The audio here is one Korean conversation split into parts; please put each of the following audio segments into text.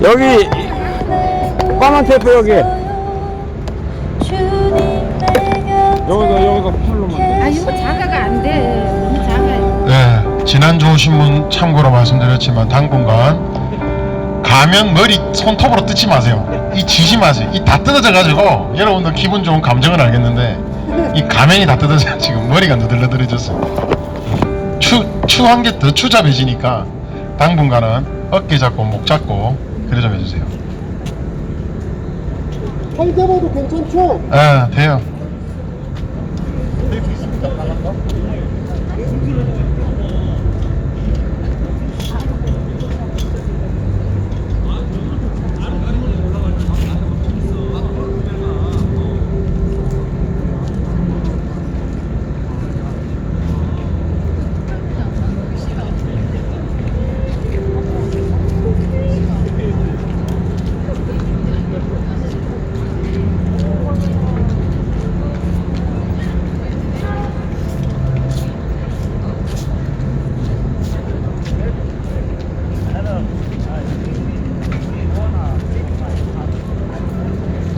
여기 까만 테이프 여기. 여기서 풀로만. 아 이거 작아가 안 돼. 너무 작아요. 네, 지난 좋으신 분 참고로 말씀드렸지만 당분간 가면 머리 손톱으로 뜯지 마세요. 이 지지 마세요. 이 다 뜯어져 가지고 여러분들 기분 좋은 감정은 알겠는데 이 가면이 다 뜯어져 지금 머리가 너덜너덜해졌어요. 추한 게 더 추잡해지니까 당분간은 어깨 잡고 목 잡고 그래 좀 해주세요. 팔 잡아도 괜찮죠? 아, 돼요.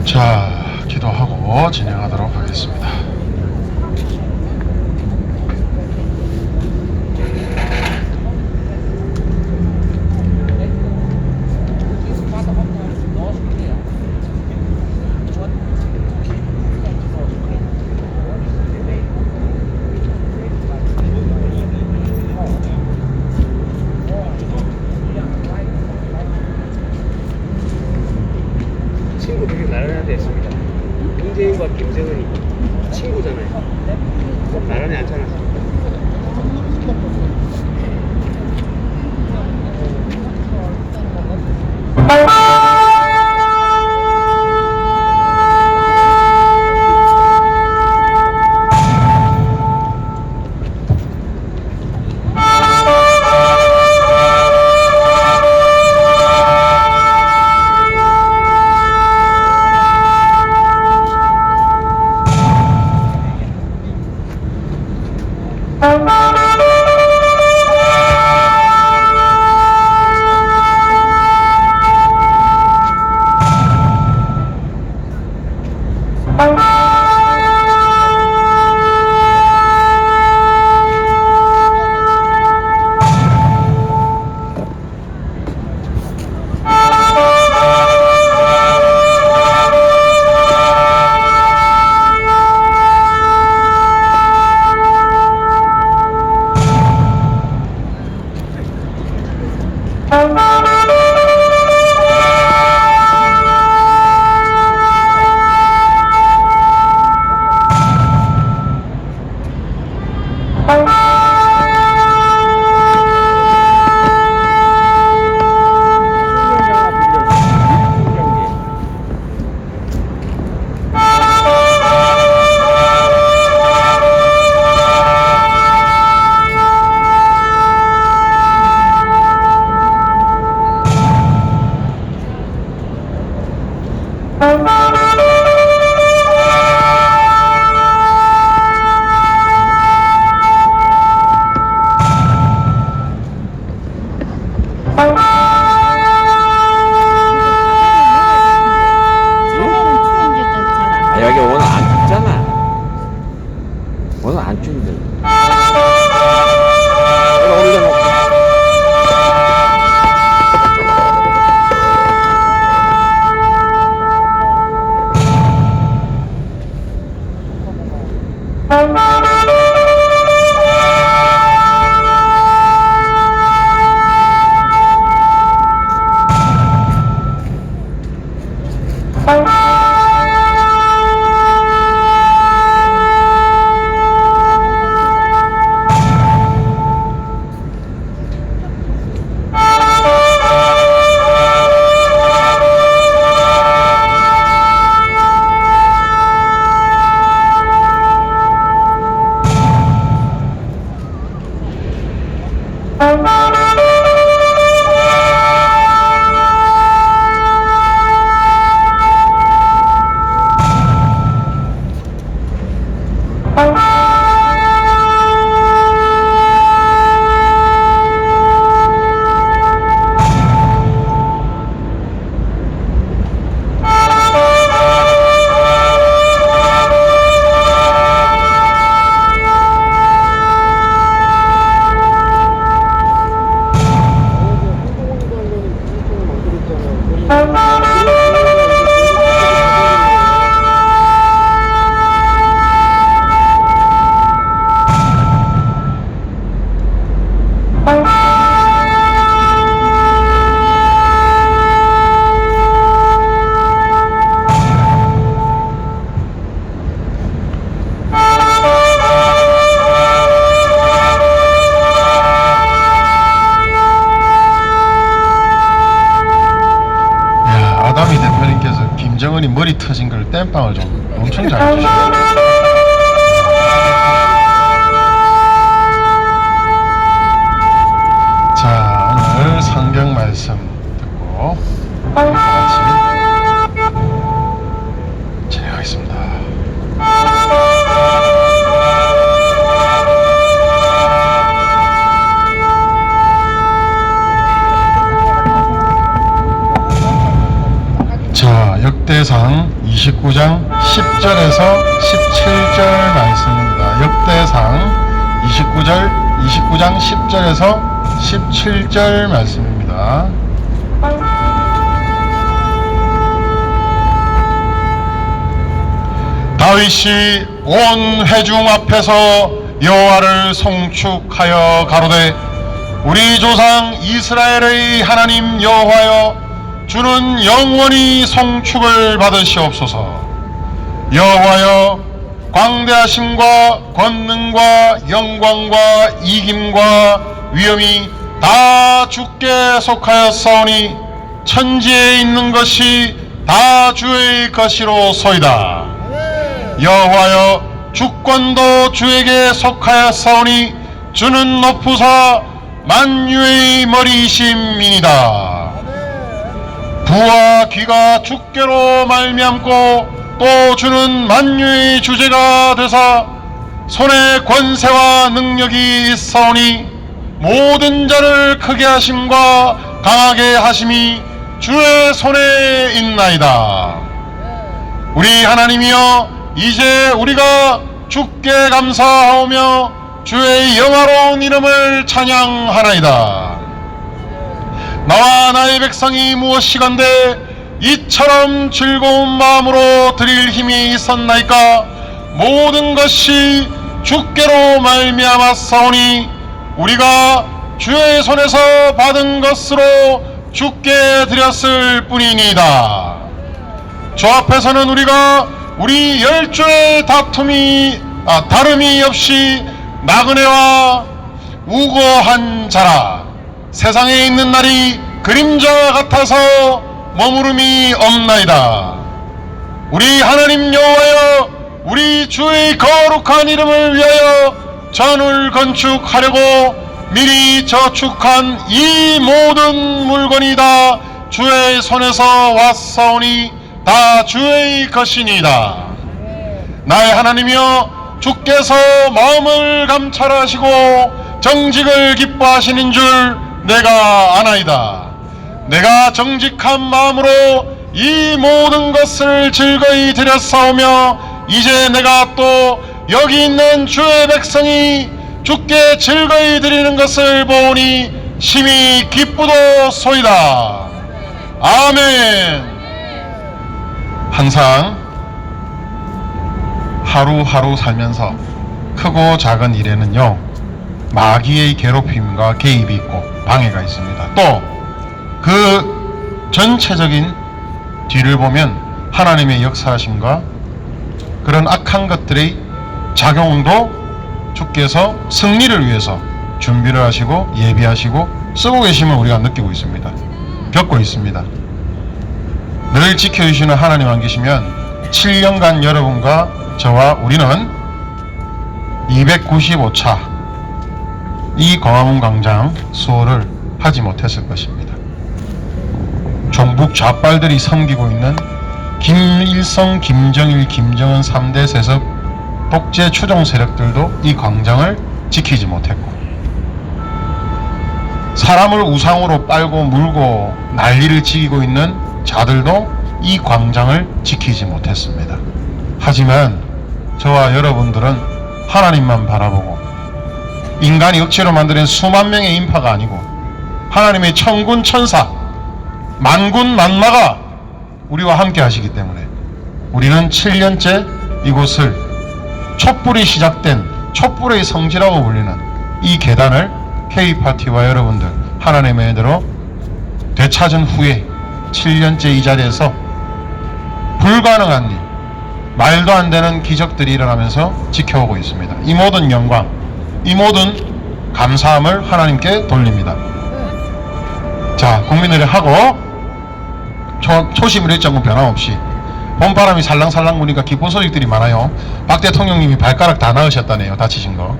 자, 기도하고 진행하도록 하겠습니다. 친구들이 나란히 됐습니다. 문재인과 김정은이 친구잖아요. 나란히 앉잖아. 여기 오늘 안 춥잖아. 오늘 안 추운데. 올려놓고. 머리 터진 걸 땜빵을 좀 엄청 잘 해주시네요. 자, 오늘 성경 말씀 듣고 같이 진행하겠습니다. 자, 역대상 29장 10절에서 17절 말씀입니다. 역대상 29장 10절에서 17절 말씀입니다. 다윗이 온 회중 앞에서 여호와를 송축하여 가로되 우리 조상 이스라엘의 하나님 여호와여 주는 영원히 송축을 받으시옵소서. 여호와여 광대하심과 권능과 영광과 이김과 위엄이 다 주께 속하였사오니 천지에 있는 것이 다 주의 것이로소이다. 여호와여 주권도 주에게 속하였사오니 주는 높으사 만유의 머리이심이니이다. 부와 귀가 주께로 말미암고 또 주는 만유의 주제가 되사 손에 권세와 능력이 있사오니 모든 자를 크게 하심과 강하게 하심이 주의 손에 있나이다. 우리 하나님이여 이제 우리가 주께 감사하오며 주의 영화로운 이름을 찬양하나이다. 나와 나의 백성이 무엇이건대 이처럼 즐거운 마음으로 드릴 힘이 있었나이까. 모든 것이 주께로 말미암았사오니 우리가 주의 손에서 받은 것으로 주께 드렸을 뿐이니이다. 주 앞에서는 우리가 우리 열조의 다름이 없이 나그네와 우고한 자라. 세상에 있는 날이 그림자 같아서 머무름이 없나이다. 우리 하나님 여호와여 우리 주의 거룩한 이름을 위하여 전을 건축하려고 미리 저축한 이 모든 물건이 다 주의 손에서 왔사오니 다 주의 것이니이다. 나의 하나님이여 주께서 마음을 감찰하시고 정직을 기뻐하시는 줄 내가 아나이다. 내가 정직한 마음으로 이 모든 것을 즐거이 드렸사오며 이제 내가 또 여기 있는 주의 백성이 주께 즐거이 드리는 것을 보니 심히 기쁘도소이다. 아멘. 항상 하루하루 살면서 크고 작은 일에는요 마귀의 괴롭힘과 개입이 있고 방해가 있습니다. 또 그 전체적인 뒤를 보면 하나님의 역사하심과 그런 악한 것들의 작용도 주께서 승리를 위해서 준비를 하시고 예비하시고 쓰고 계심을 우리가 느끼고 있습니다. 겪고 있습니다. 늘 지켜주시는 하나님 안 계시면 7년간 여러분과 저와 우리는 295차 이 광화문 광장 수호를 하지 못했을 것입니다. 종북 좌빨들이 섬기고 있는 김일성, 김정일, 김정은 3대 세습 독재 추종 세력들도 이 광장을 지키지 못했고 사람을 우상으로 빨고 물고 난리를 지키고 있는 자들도 이 광장을 지키지 못했습니다. 하지만 저와 여러분들은 하나님만 바라보고 인간이 억지로 만드는 수만 명의 인파가 아니고 하나님의 천군 천사 만군 만마가 우리와 함께 하시기 때문에 우리는 7년째 이곳을 촛불이 시작된 촛불의 성지라고 불리는 이 계단을 K파티와 여러분들 하나님의 은혜로 되찾은 후에 7년째 이 자리에서 불가능한 일, 말도 안 되는 기적들이 일어나면서 지켜오고 있습니다. 이 모든 영광, 이 모든 감사함을 하나님께 돌립니다. 자, 국민들이 하고 초심 일정은 변함없이 봄바람이 살랑살랑 부니까 기쁜 소식들이 많아요. 박 대통령님이 발가락 다 나으셨다네요. 다치신 거.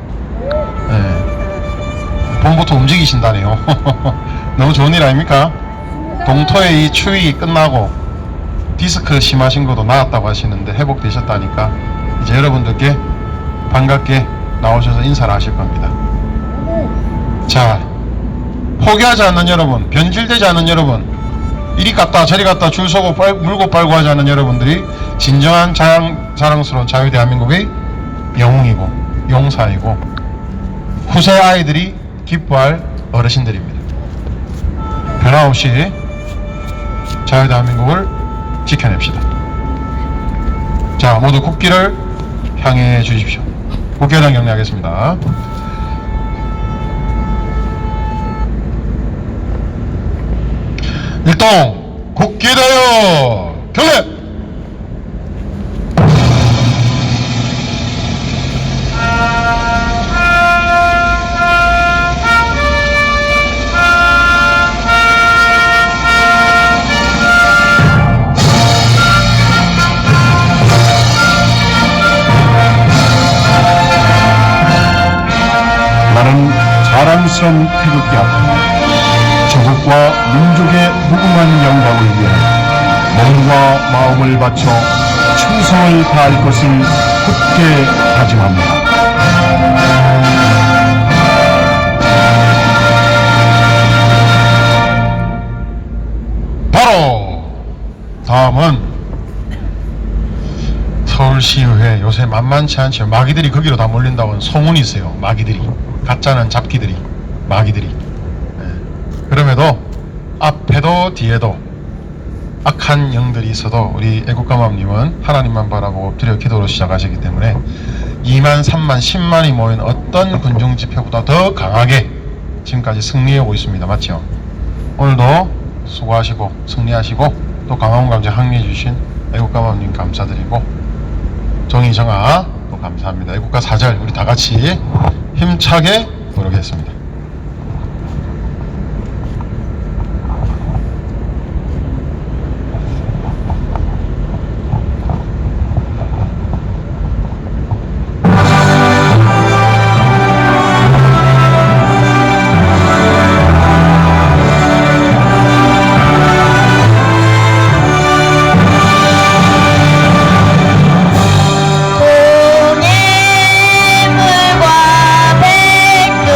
네. 봄부터 움직이신다네요. 너무 좋은 일 아닙니까? 동토의 이 추위 끝나고 디스크 심하신 것도 나았다고 하시는데 회복되셨다니까 이제 여러분들께 반갑게 나오셔서 인사를 하실 겁니다. 자, 포기하지 않는 여러분, 변질되지 않는 여러분, 이리 갔다 저리 갔다 줄 서고 물고 빨고 하지 않는 여러분들이 진정한 자랑스러운 자유대한민국의 영웅이고 용사이고 후세 아이들이 기뻐할 어르신들입니다. 변함없이 자유대한민국을 지켜냅시다. 자, 모두 국기를 향해 주십시오. 국회의장 격려하겠습니다. 일동 국기대여 경례. 나는 자랑스러운 태극기 앞에 조국과 민족의 무궁한 영광을 위해 몸과 마음을 바쳐 충성을 다할 것을 굳게 다짐합니다. 바로 다음은 서울시의회. 요새 만만치 않죠. 마귀들이 거기로 다 몰린다고 소문이 있어요. 마귀들이, 가짜는 잡기들이, 마귀들이. 그럼에도 앞에도 뒤에도 악한 영들이 있어도 우리 애국가맘님은 하나님만 바라보고 엎드려 기도로 시작하시기 때문에 2만, 3만, 10만이 모인 어떤 군중 집회보다 더 강하게 지금까지 승리해오고 있습니다. 맞죠? 오늘도 수고하시고 승리하시고 또 강화문감정 항의해 주신 애국가맘님 감사드리고 정의정아 또 감사합니다. 애국가 4절 우리 다같이 힘차게 부르겠습니다. 물과 백두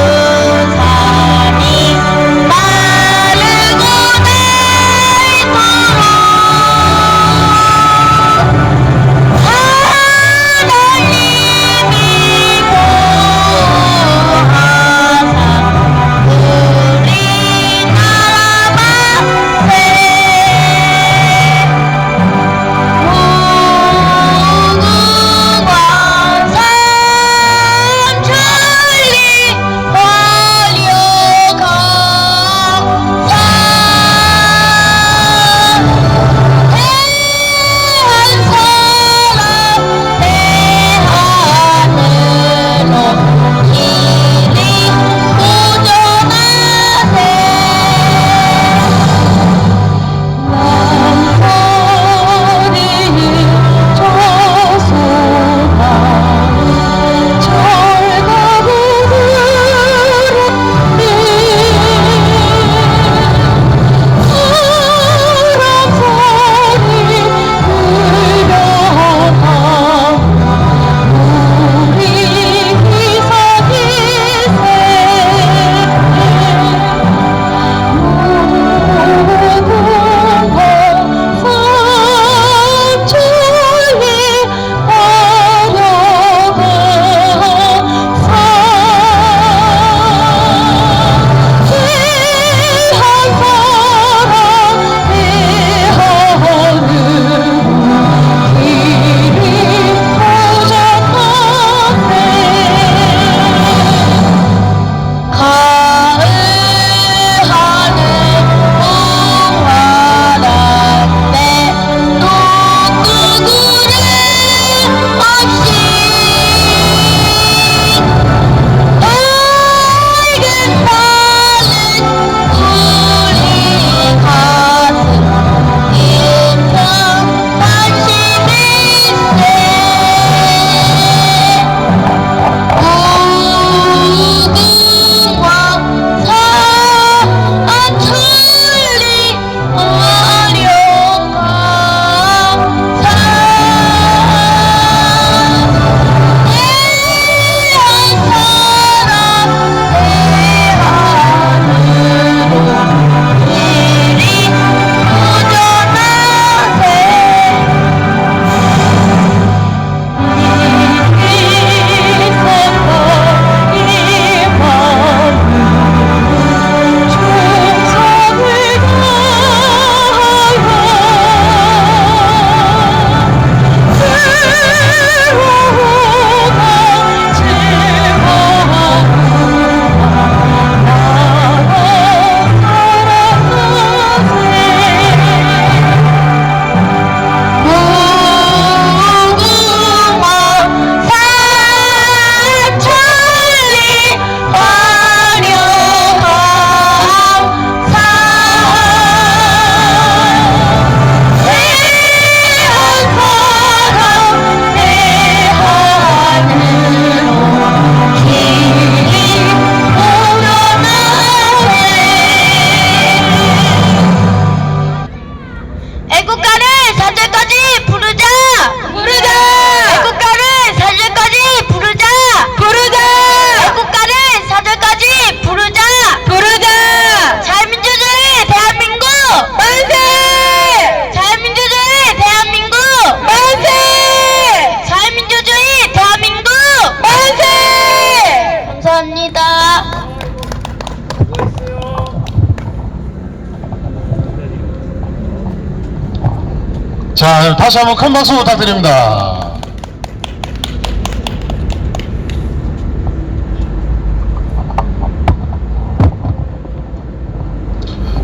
자, 다시 한번 큰 박수 부탁드립니다.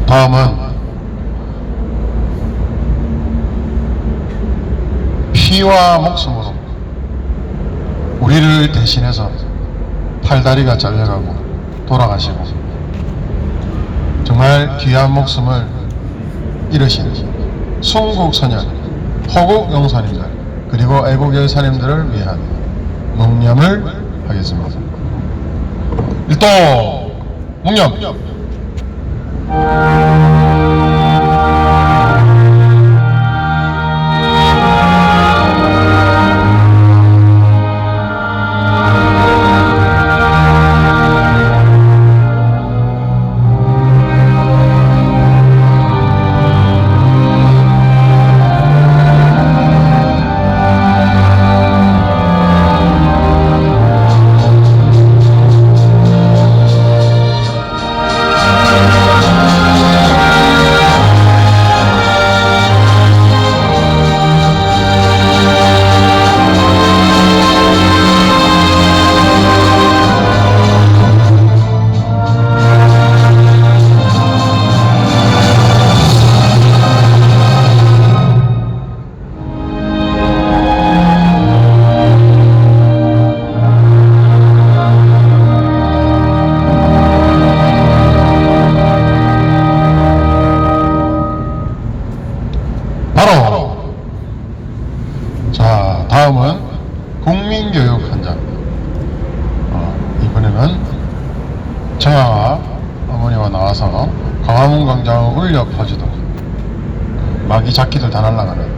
다음은 피와 목숨으로 우리를 대신해서 팔다리가 잘려가고 돌아가시고 정말 귀한 목숨을 잃으신 순국선열, 호국영사님들 그리고 애국열사님들을 위한 묵념을 하겠습니다. 일도 묵념. 자, 다음은 국민교육 현장. 이번에는 정아와 어머니와 나와서 광화문 광장을 울려 퍼지도록 마귀 잡기들 다 날아가는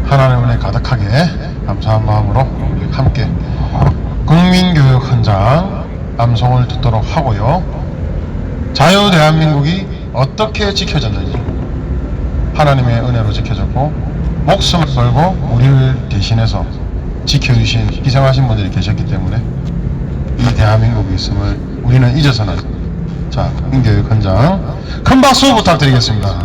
하나님의 은혜 가득하게 감사한 마음으로 우리 함께 국민교육 현장 암송을 듣도록 하고요. 자유 대한민국이 어떻게 지켜졌는지 하나님의 은혜로 지켜졌고 목숨을 걸고 우리를 대신해서 지켜주신 희생하신 분들이 계셨기 때문에 이 대한민국이 있음을 우리는 잊어서는 자, 국민교육 현장 큰 박수 부탁드리겠습니다.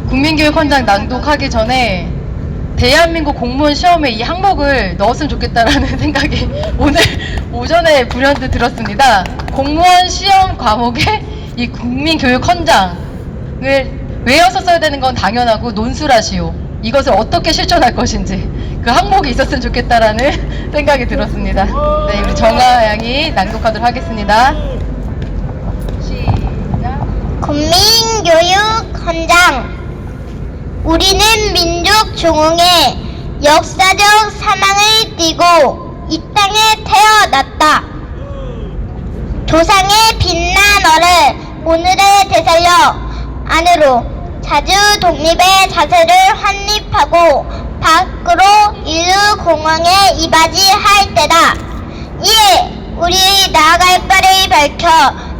국민교육 현장 낭독하기 전에 대한민국 공무원 시험에 이 항목을 넣었으면 좋겠다라는 생각이 오늘 오전에 불현듯 들었습니다. 공무원 시험 과목에 이 국민교육 헌장을 외워서 써야 되는 건 당연하고 논술하시오. 이것을 어떻게 실천할 것인지 그 항목이 있었으면 좋겠다라는 생각이 들었습니다. 네, 우리 정아 양이 낭독하도록 하겠습니다. 시작. 국민교육 헌장. 우리는 민족 중흥의 역사적 사망을 띠고 이 땅에 태어났다. 조상의 빛난 어를 오늘에 되살려 안으로 자주 독립의 자세를 확립하고 밖으로 인류 공황에 이바지할 때다. 이에 우리 나아갈 바를 밝혀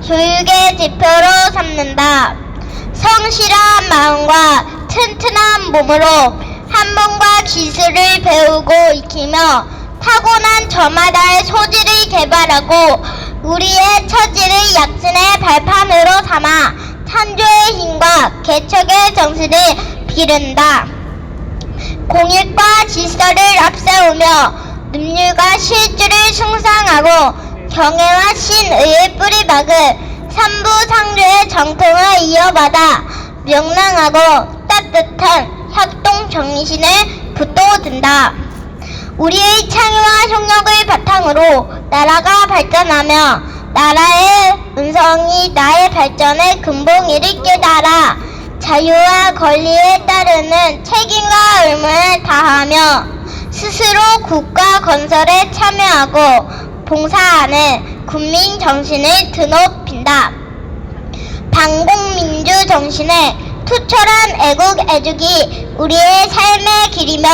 교육의 지표로 삼는다. 성실한 마음과 튼튼한 몸으로 학문과 기술을 배우고 익히며 타고난 저마다의 소질을 개발하고 우리의 처지를 약진의 발판으로 삼아 창조의 힘과 개척의 정신을 기른다. 공익과 질서를 앞세우며 능률과 실주를 숭상하고 경애와 신의의 뿌리 박을 삼부상조의 정통을 이어받아 명랑하고 따뜻한 협동 정신을 붙돋는다. 우리의 창의와 협력을 바탕으로 나라가 발전하며 나라의 은성이 나의 발전의 근본이를 깨달아 자유와 권리에 따르는 책임과 의무를 다하며 스스로 국가 건설에 참여하고 봉사하는 국민 정신을 드높인다. 반공민주 정신의 투철한 애국 애죽이 우리의 삶의 길이며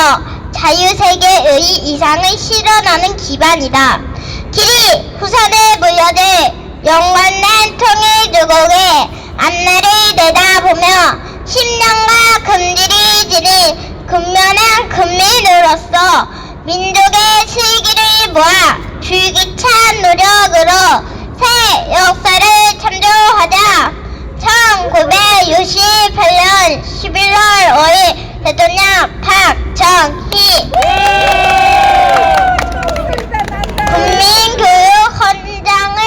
자유세계의 이상을 실현하는 기반이다. 길이 후손에 물려들 영원한 통일조국의 앞날을 내다보며 10년간 금질이 지닌 근면한 국민으로서 민족의 슬기를 모아 줄기찬 노력으로 새 역사를 참조하자. 1968년 11월 5일 대통령 박정희 국민교육헌장을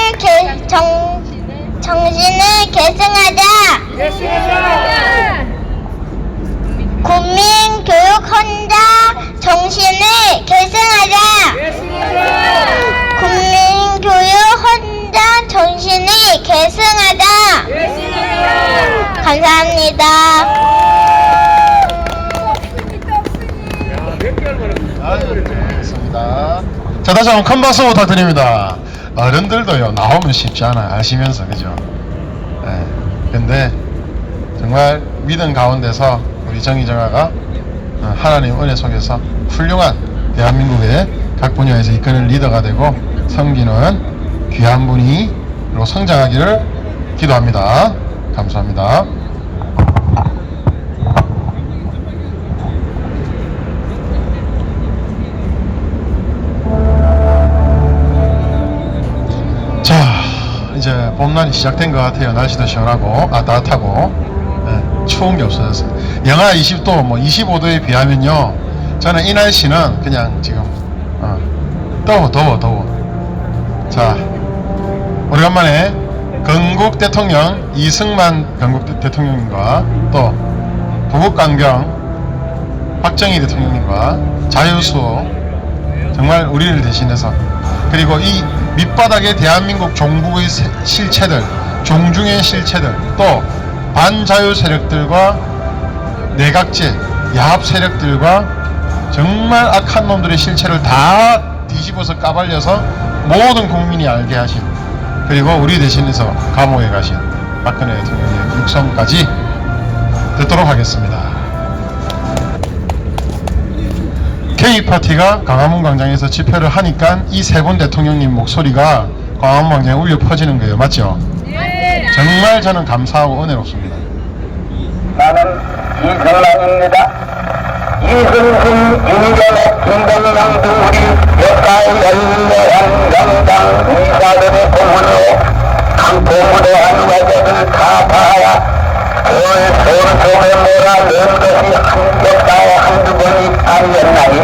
정신을 계승하자. 국민교육헌장 정신을 계승하자. 국민교육헌장 정신을 계승하자. 감사합니다. 알겠습니다. 자, 다시 한번 큰 박수 부탁드립니다. 어른들도요, 나오면 쉽지 않아요. 아시면서, 그죠? 네. 근데, 정말 믿음 가운데서 우리 정의정아가 하나님 은혜 속에서 훌륭한 대한민국의 각 분야에서 이끄는 리더가 되고 섬기는 귀한 분이로 성장하기를 기도합니다. 감사합니다. 자, 이제 봄날이 시작된 것 같아요. 날씨도 시원하고 따뜻하고 추운 게 없어졌어요. 영하 20도, 뭐 25도에 비하면요, 저는 이 날씨는 그냥 지금 더워. 자, 오래간만에 건국 대통령 이승만 건국 대통령님과 또 부국강경 박정희 대통령님과 자유수호 정말 우리를 대신해서, 그리고 이 밑바닥의 대한민국 종북의 실체들, 종중의 실체들, 또 반자유 세력들과 내각제 야합 세력들과 정말 악한 놈들의 실체를 다 뒤집어서 까발려서 모든 국민이 알게 하신, 그리고 우리 대신해서 감옥에 가신 박근혜 대통령의 육성까지 듣도록 하겠습니다. K파티가 광화문 광장에서 집회를 하니까 이 세 분 대통령님 목소리가 광화문 광장에 울려 퍼지는 거예요. 맞죠? 정말 저는 감사하고 은혜롭습니다. 나는 이승만입니다. 이승신, 임전의 김동영 등우리 역사의 열렬한 명당 의사들의 공헌으로 강포무대한 과제를 다 봐야 서울 속에 몰아넣은 것이 한 역사의 한두 번이 아니었나니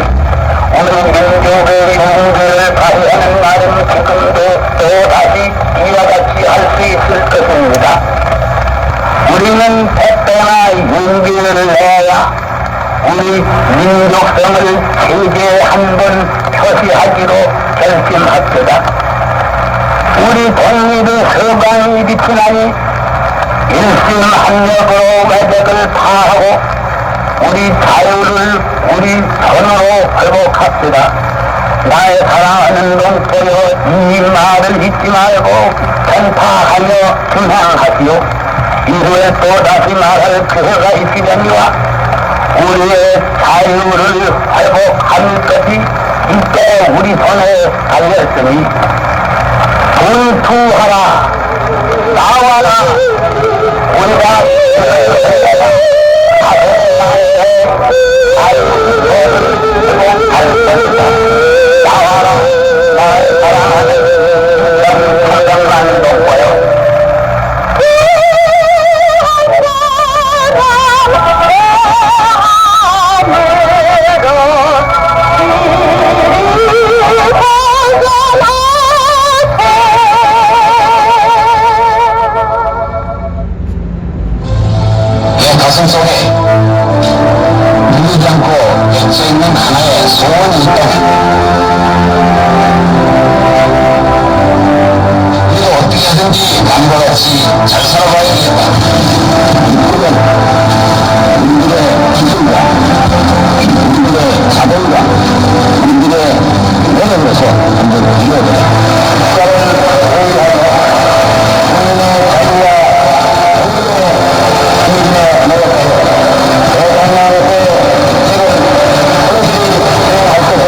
우리 민족의 용기를 발휘하는 날은 지금도 또다시 이와 같이 할 수 있을 것입니다. 우리는 택배나 용기를 내야 우리 민족성을 세계에 한번 표시하기로 결심합시다. 우리 독립의 서방이 비치나니 일심합력으로 외적을 파하고 우리 자유를 우리 손으로 회복합시다. 나의 사랑하는 동포여, 이 말을 잊지 말고 전파하며 준행하시오. 이후에 또다시 말할 기회가 있으려니와 우리의 자유를 회복하는 것이 이때 우리 손에 달렸으니 분투하라, 나와라. 우리가 회복할 것이다. 나와라, 나의 사랑하는 정정만 동포여. 가슴속에 누르지 않고 맺혀있는 하나의 소원이 있다면 우리가 어떻게 하든지 남과 같이 잘 살아봐야 되겠다. 우리들의 기술과 우리들의 자본과 우리들의 노력으로서 한번 이루어보자. 국가를 보호하며 국민의 자유와 노력하여 대한민국의 새로운 현실이 되어갈 것을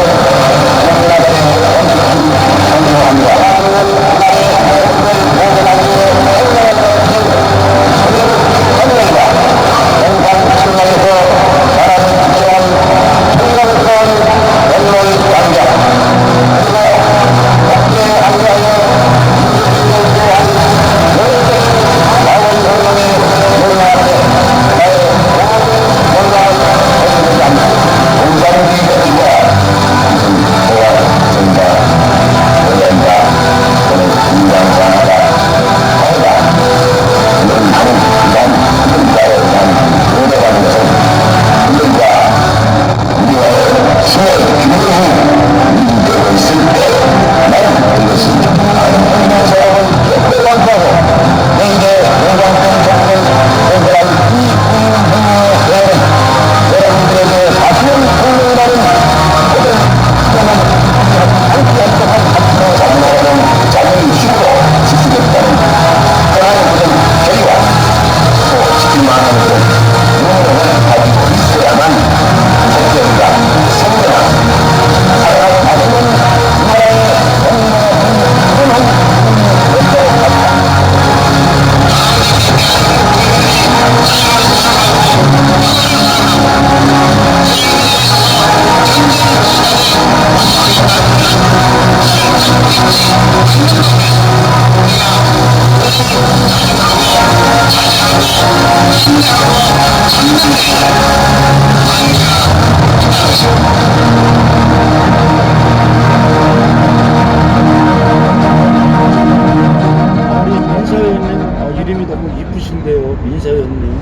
우리 민서 의원님 이름이 너무 이쁘신데요, 민서 의원님.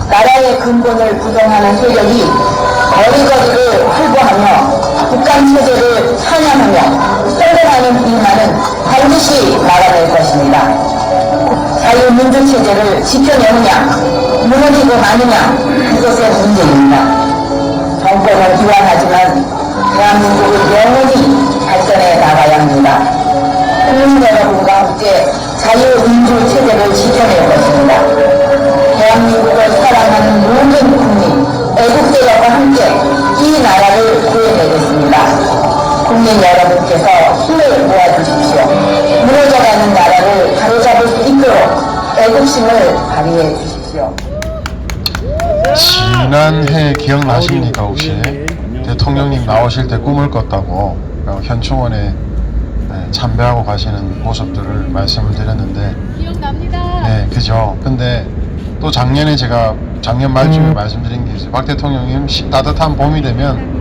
나라의 근본을 부정하는 세력이 거리거리를 활보하며 국간체제를 찬양하며 선동하는 이 말은 반드시 막아낼 것입니다. 자유민주체제를 지켜내느냐 무너지고 마느냐 그것의 문제입니다. 정권은 기원하지만 대한민국은 영원히 발전해 나가야 합니다. 국민 여러분과 함께 자유민주체제를 지켜낼 것입니다. 대한민국을 사랑하는 모든 국민, 애국대열과 함께 이 나라를 구해내겠습니다. 국민 여러분께서 힘을 모아주십시오. 무너져가는 나라를 바로잡을 수 있도록 애국심을 발휘해 주십시오. 지난해 기억나십니까 혹시? 대통령님 나오실 때 꿈을 꿨다고 현충원에 참배하고 가시는 모습들을 말씀을 드렸는데 기억납니다. 네, 그죠. 근데 또 작년에 제가 작년 말쯤에 말씀드린 게 있어요. 박 대통령님 따뜻한 봄이 되면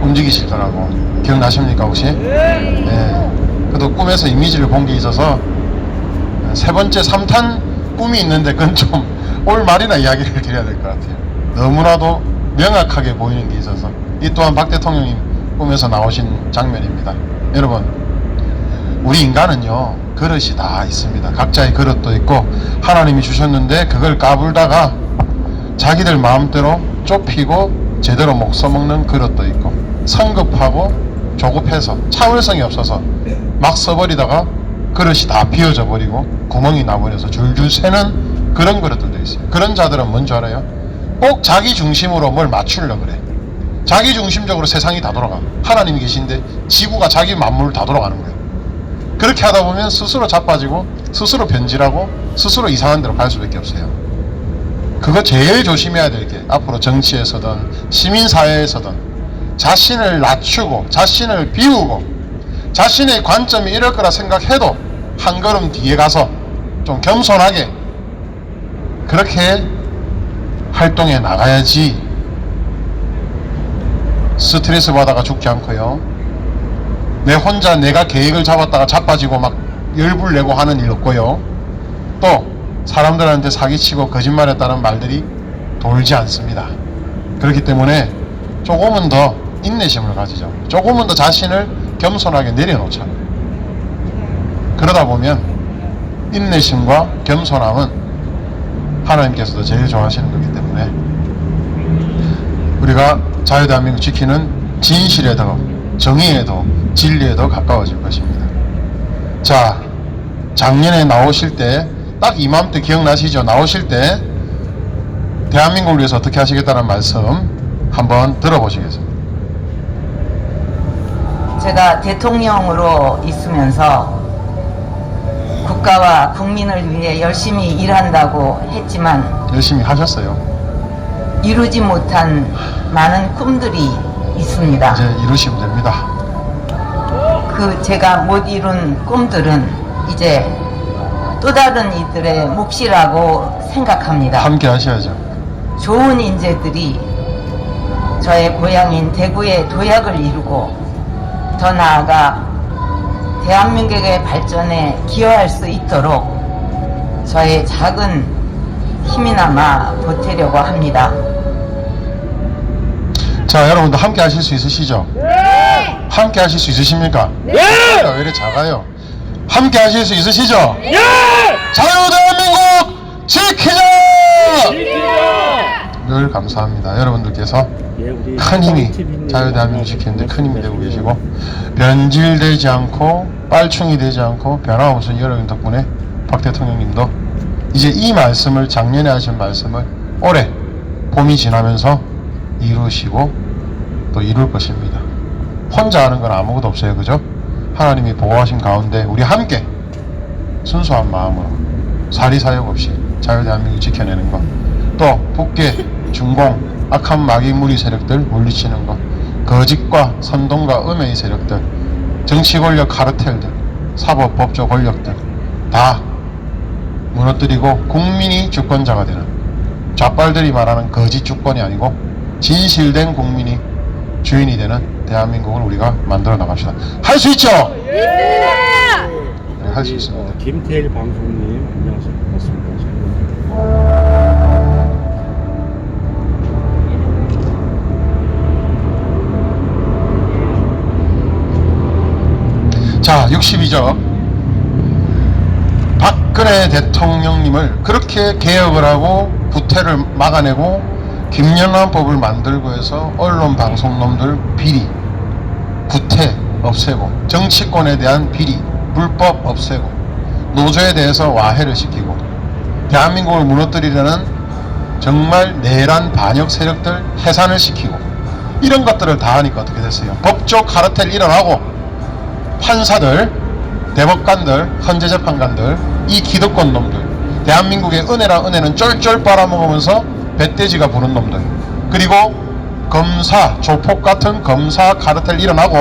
움직이시더라고. 기억나십니까 혹시? 네. 그래도 꿈에서 이미지를 본 게 있어서 세 번째 3탄 꿈이 있는데 그건 좀 올 말이나 이야기를 드려야 될 것 같아요. 너무나도 명확하게 보이는 게 있어서 이 또한 박 대통령님 꿈에서 나오신 장면입니다. 여러분, 우리 인간은요 그릇이 다 있습니다. 각자의 그릇도 있고 하나님이 주셨는데 그걸 까불다가 자기들 마음대로 좁히고 제대로 목 써먹는 그릇도 있고 성급하고 조급해서 차원성이 없어서 막 써버리다가 그릇이 다 비어져 버리고 구멍이 나버려서 줄줄 새는 그런 그릇들도 있어요. 그런 자들은 뭔지 알아요? 꼭 자기 중심으로 뭘 맞추려고 그래. 자기 중심적으로 세상이 다 돌아가. 하나님이 계신데 지구가 자기 만물 다 돌아가는 거예요. 그렇게 하다 보면 스스로 자빠지고 스스로 변질하고 스스로 이상한 데로 갈 수밖에 없어요. 그거 제일 조심해야 될 게 앞으로 정치에서든 시민사회에서든 자신을 낮추고 자신을 비우고 자신의 관점이 이럴 거라 생각해도 한 걸음 뒤에 가서 좀 겸손하게 그렇게 활동해 나가야지 스트레스 받아가 죽지 않고요. 내 혼자 내가 계획을 잡았다가 자빠지고 막 열불 내고 하는 일 없고요. 또 사람들한테 사기치고 거짓말했다는 말들이 돌지 않습니다. 그렇기 때문에 조금은 더 인내심을 가지죠. 조금은 더 자신을 겸손하게 내려놓자. 그러다 보면 인내심과 겸손함은 하나님께서도 제일 좋아하시는 거기 때문에 우리가 자유대한민국 지키는 진실에 더 정의에 더 진리에 더 가까워질 것입니다. 자, 작년에 나오실 때 딱 이맘때 기억나시죠? 나오실 때 대한민국을 위해서 어떻게 하시겠다는 말씀 한번 들어보시겠습니다. 제가 대통령으로 있으면서 국가와 국민을 위해 열심히 일한다고 했지만 열심히 하셨어요. 이루지 못한 많은 꿈들이 있습니다. 이제 이루시면 됩니다. 그 제가 못 이룬 꿈들은 이제 또 다른 이들의 몫이라고 생각합니다. 함께 하셔야죠. 좋은 인재들이 저의 고향인 대구의 도약을 이루고 더 나아가 대한민국의 발전에 기여할 수 있도록 저의 작은 힘이나마 보태려고 합니다. 자, 여러분들 함께 하실 수 있으시죠? 네! 함께 하실 수 있으십니까? 네! 왜 이렇게 작아요? 함께 하실 수 있으시죠? 네! 자유대한민국 지키자! 늘 감사합니다. 여러분들께서 큰 힘이 자유대한민국 지키는데 큰 힘이 되고 계시고 변질되지 않고 빨충이 되지 않고 변함없는 여러분 덕분에 박 대통령님도 이제 이 말씀을 작년에 하신 말씀을 올해 봄이 지나면서 이루시고 또 이룰 것입니다. 혼자 하는 건 아무것도 없어요. 그죠? 하나님이 보호하신 가운데 우리 함께 순수한 마음으로 사리사욕 없이 자유대한민국 지켜내는 것, 또 북계, 중공, 악한 마귀 무리 세력들 물리치는 것, 거짓과 선동과 음해의 세력들 정치 권력 카르텔들, 사법 법조 권력들 다 무너뜨리고 국민이 주권자가 되는, 좌빨들이 말하는 거짓 주권이 아니고 진실된 국민이 주인이 되는 대한민국을 우리가 만들어 나갑시다. 할 수 있죠? 네, 할 수 있습니다. 김태일 방송님 안녕하세요. 반갑습니다. 자, 62조. 박근혜 대통령님을 그렇게 개혁을 하고 구태를 막아내고 김영란법을 만들고 해서 언론 방송놈들 비리, 구태 없애고, 정치권에 대한 비리, 불법 없애고, 노조에 대해서 와해를 시키고, 대한민국을 무너뜨리려는 정말 내란 반역 세력들 해산을 시키고, 이런 것들을 다 하니까 어떻게 됐어요? 법조 카르텔 일어나고, 판사들, 대법관들, 헌재재판관들, 이 기득권 놈들, 대한민국의 은혜랑 은혜는 쫄쫄 빨아먹으면서 배돼지가 부른 놈들, 그리고 검사, 조폭 같은 검사 카르텔 일어나고,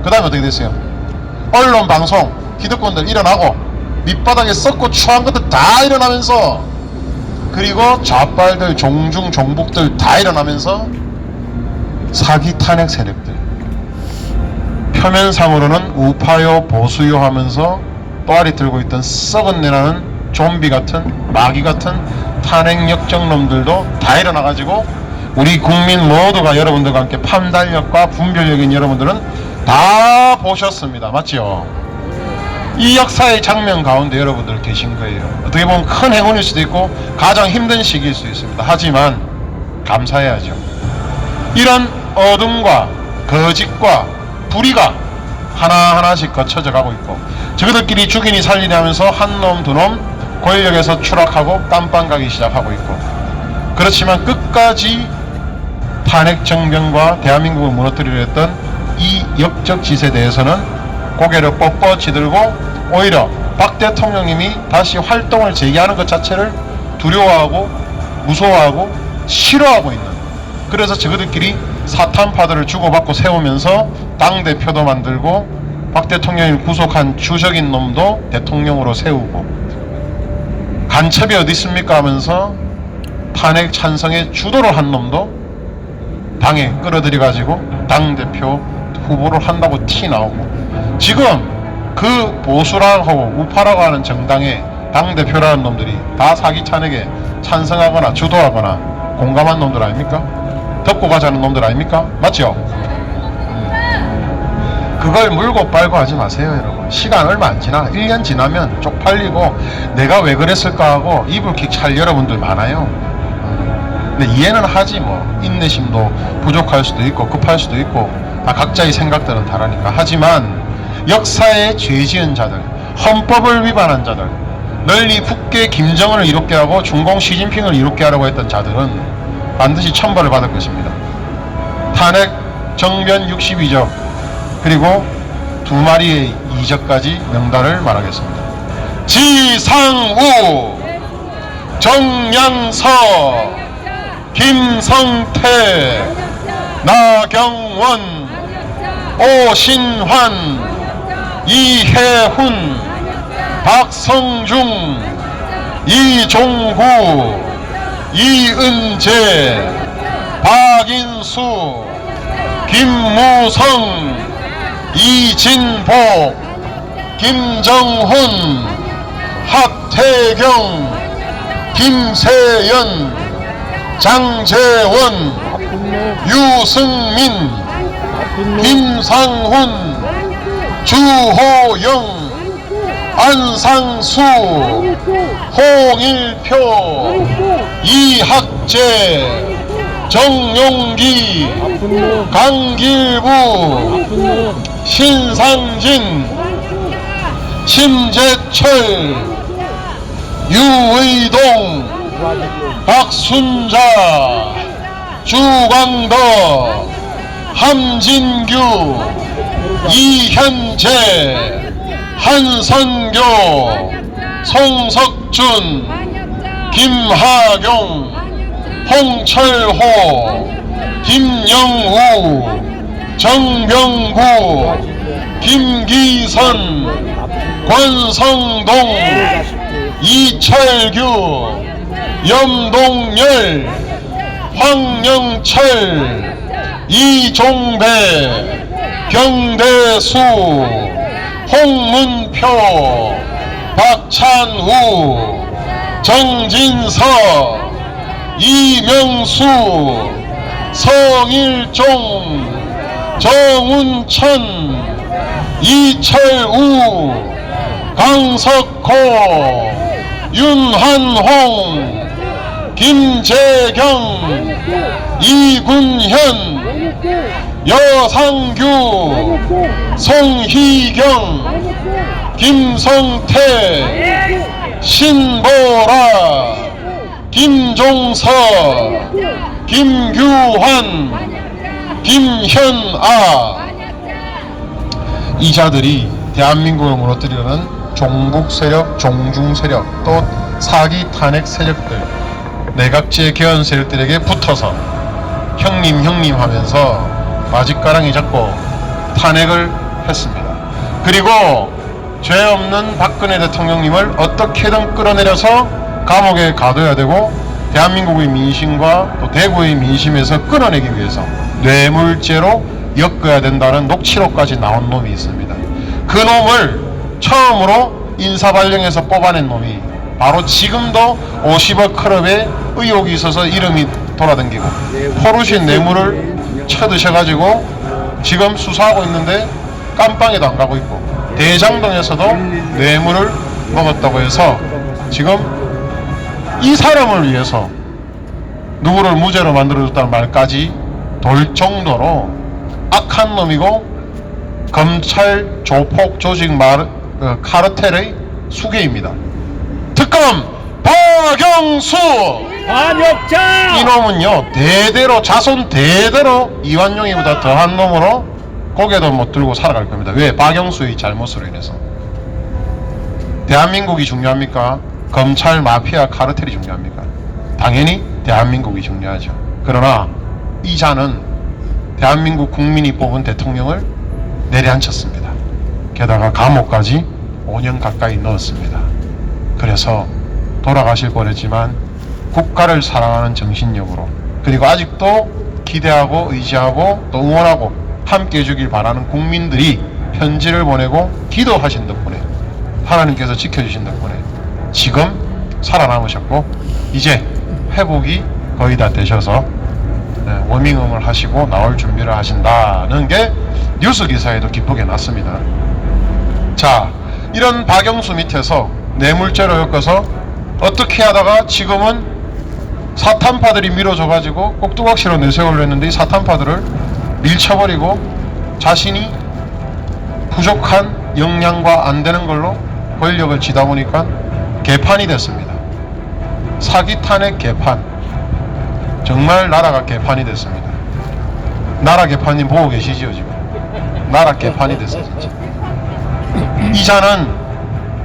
그 다음에 어떻게 됐어요? 언론 방송, 기득권들 일어나고, 밑바닥에 썩고 추한 것들 다 일어나면서, 그리고 좌빨들, 종중, 종북들 다 일어나면서 사기 탄핵 세력들, 표면상으로는 우파요 보수요 하면서 또아리 들고 있던 썩은 내나는 좀비 같은 마귀 같은 탄핵 역정놈들도 다 일어나가지고 우리 국민 모두가 여러분들과 함께 판단력과 분별력인 여러분들은 다 보셨습니다. 맞지요? 이 역사의 장면 가운데 여러분들 계신 거예요. 어떻게 보면 큰 행운일 수도 있고 가장 힘든 시기일 수 있습니다. 하지만 감사해야죠. 이런 어둠과 거짓과 불의가 하나하나씩 거쳐져 가고 있고, 저들끼리 죽이니 살리니 하면서 한 놈 두 놈 권력에서 추락하고 깜빵 가기 시작하고 있고, 그렇지만 끝까지 탄핵 정변과 대한민국을 무너뜨리려 했던 이 역적 짓에 대해서는 고개를 뻣뻣이 들고 오히려 박 대통령님이 다시 활동을 재개하는 것 자체를 두려워하고 무서워하고 싫어하고 있는, 그래서 저들끼리 사탄파들을 주고받고 세우면서 당대표도 만들고 박 대통령이 구속한 주적인 놈도 대통령으로 세우고, 간첩이 어디 있습니까 하면서 탄핵 찬성에 주도를 한 놈도 당에 끌어들여 가지고 당대표 후보를 한다고 티 나오고, 지금 그 보수라고 하고 우파라고 하는 정당의 당대표라는 놈들이 다 사기 탄핵에 찬성하거나 주도하거나 공감한 놈들 아닙니까? 덮고 가자는 놈들 아닙니까? 맞죠? 그걸 물고 빨고 하지 마세요, 여러분. 시간 얼마 안 지나 1년 지나면 쪽팔리고 내가 왜 그랬을까 하고 이불킥 찰 여러분들 많아요. 근데 이해는 하지 뭐. 인내심도 부족할 수도 있고 급할 수도 있고 다 각자의 생각들은 다르니까. 하지만 역사에 죄지은 자들, 헌법을 위반한 자들, 널리 북계 김정은을 이롭게 하고 중공 시진핑을 이롭게 하려고 했던 자들은 반드시 천벌을 받을 것입니다. 탄핵 정변 62적 그리고 두 마리의 이적까지 명단을 말하겠습니다. 지상우, 정양서, 김성태, 나경원, 오신환, 이혜훈, 박성중, 이종구, 이은재, 박인수, 김무성, 이진복, 김정훈, 하태경, 김세연, 장재원, 유승민, 김상훈, 주호영, 안상수, 홍일표, 이학재, 정용기, 강길부, 신상진, 심재철, 유의동, 박순자, 주광덕, 함진규, 이현재, 한선교, 송석준, 김하경, 홍철호, 김영우, 정병구, 김기선, 권성동, 이철규, 염동열, 황영철, 이종배, 경대수, 홍문표, 박찬우, 정진석, 이명수, 성일종, 정운천, 이철우, 강석호, 윤한홍, 김재경, 이군현, 여상규, 송희경, 김성태, 신보라, 김종서, 김규환, 김현아. 이 자들이 대한민국을 무너뜨리려는 종북 세력, 종중 세력, 또 사기 탄핵 세력들, 내각제 개헌 세력들에게 붙어서 형님 하면서 마짓가랑이 잡고 탄핵을 했습니다. 그리고 죄 없는 박근혜 대통령님을 어떻게든 끌어내려서 감옥에 가둬야 되고 대한민국의 민심과 또 대구의 민심에서 끌어내기 위해서 뇌물죄로 엮어야 된다는 녹취록까지 나온 놈이 있습니다. 그 놈을 처음으로 인사발령에서 뽑아낸 놈이 바로 지금도 50억 클럽에 의혹이 있어서 이름이 돌아다니고 포르신 뇌물을 쳐드셔가지고 지금 수사하고 있는데 깜빵에도 안 가고 있고 대장동에서도 뇌물을 먹었다고 해서 지금 이 사람을 위해서 누구를 무죄로 만들어줬다는 말까지 돌 정도로 악한 놈이고 검찰 조폭 조직 카르텔의 수괴입니다. 특검 박영수 반역자! 이놈은요 대대로 자손 대대로 이완용이보다 더한 놈으로 고개도 못 들고 살아갈 겁니다. 왜? 박영수의 잘못으로 인해서. 대한민국이 중요합니까? 검찰 마피아 카르텔이 중요합니까? 당연히 대한민국이 중요하죠. 그러나 이 자는 대한민국 국민이 뽑은 대통령을 내려앉혔습니다. 게다가 감옥까지 5년 가까이 넣었습니다. 그래서 돌아가실 뻔했지만 국가를 사랑하는 정신력으로, 그리고 아직도 기대하고 의지하고 또 응원하고 함께 해주길 바라는 국민들이 편지를 보내고 기도하신 덕분에, 하나님께서 지켜주신 덕분에 지금 살아남으셨고 이제 회복이 거의 다 되셔서 워밍업을 하시고 나올 준비를 하신다는 게 뉴스 기사에도 기쁘게 났습니다. 자, 이런 박영수 밑에서 뇌물죄로 엮어서 어떻게 하다가 지금은 사탄파들이 밀어줘가지고 꼭두각시로 내세우려 했는데 이 사탄파들을 밀쳐버리고 자신이 부족한 역량과 안 되는 걸로 권력을 쥐다 보니까 개판이 됐습니다. 사기 탄핵 개판. 정말 나라가 개판이 됐습니다. 나라 개판님 보고 계시죠 지금? 나라 개판이 됐어요 진짜. 이 자는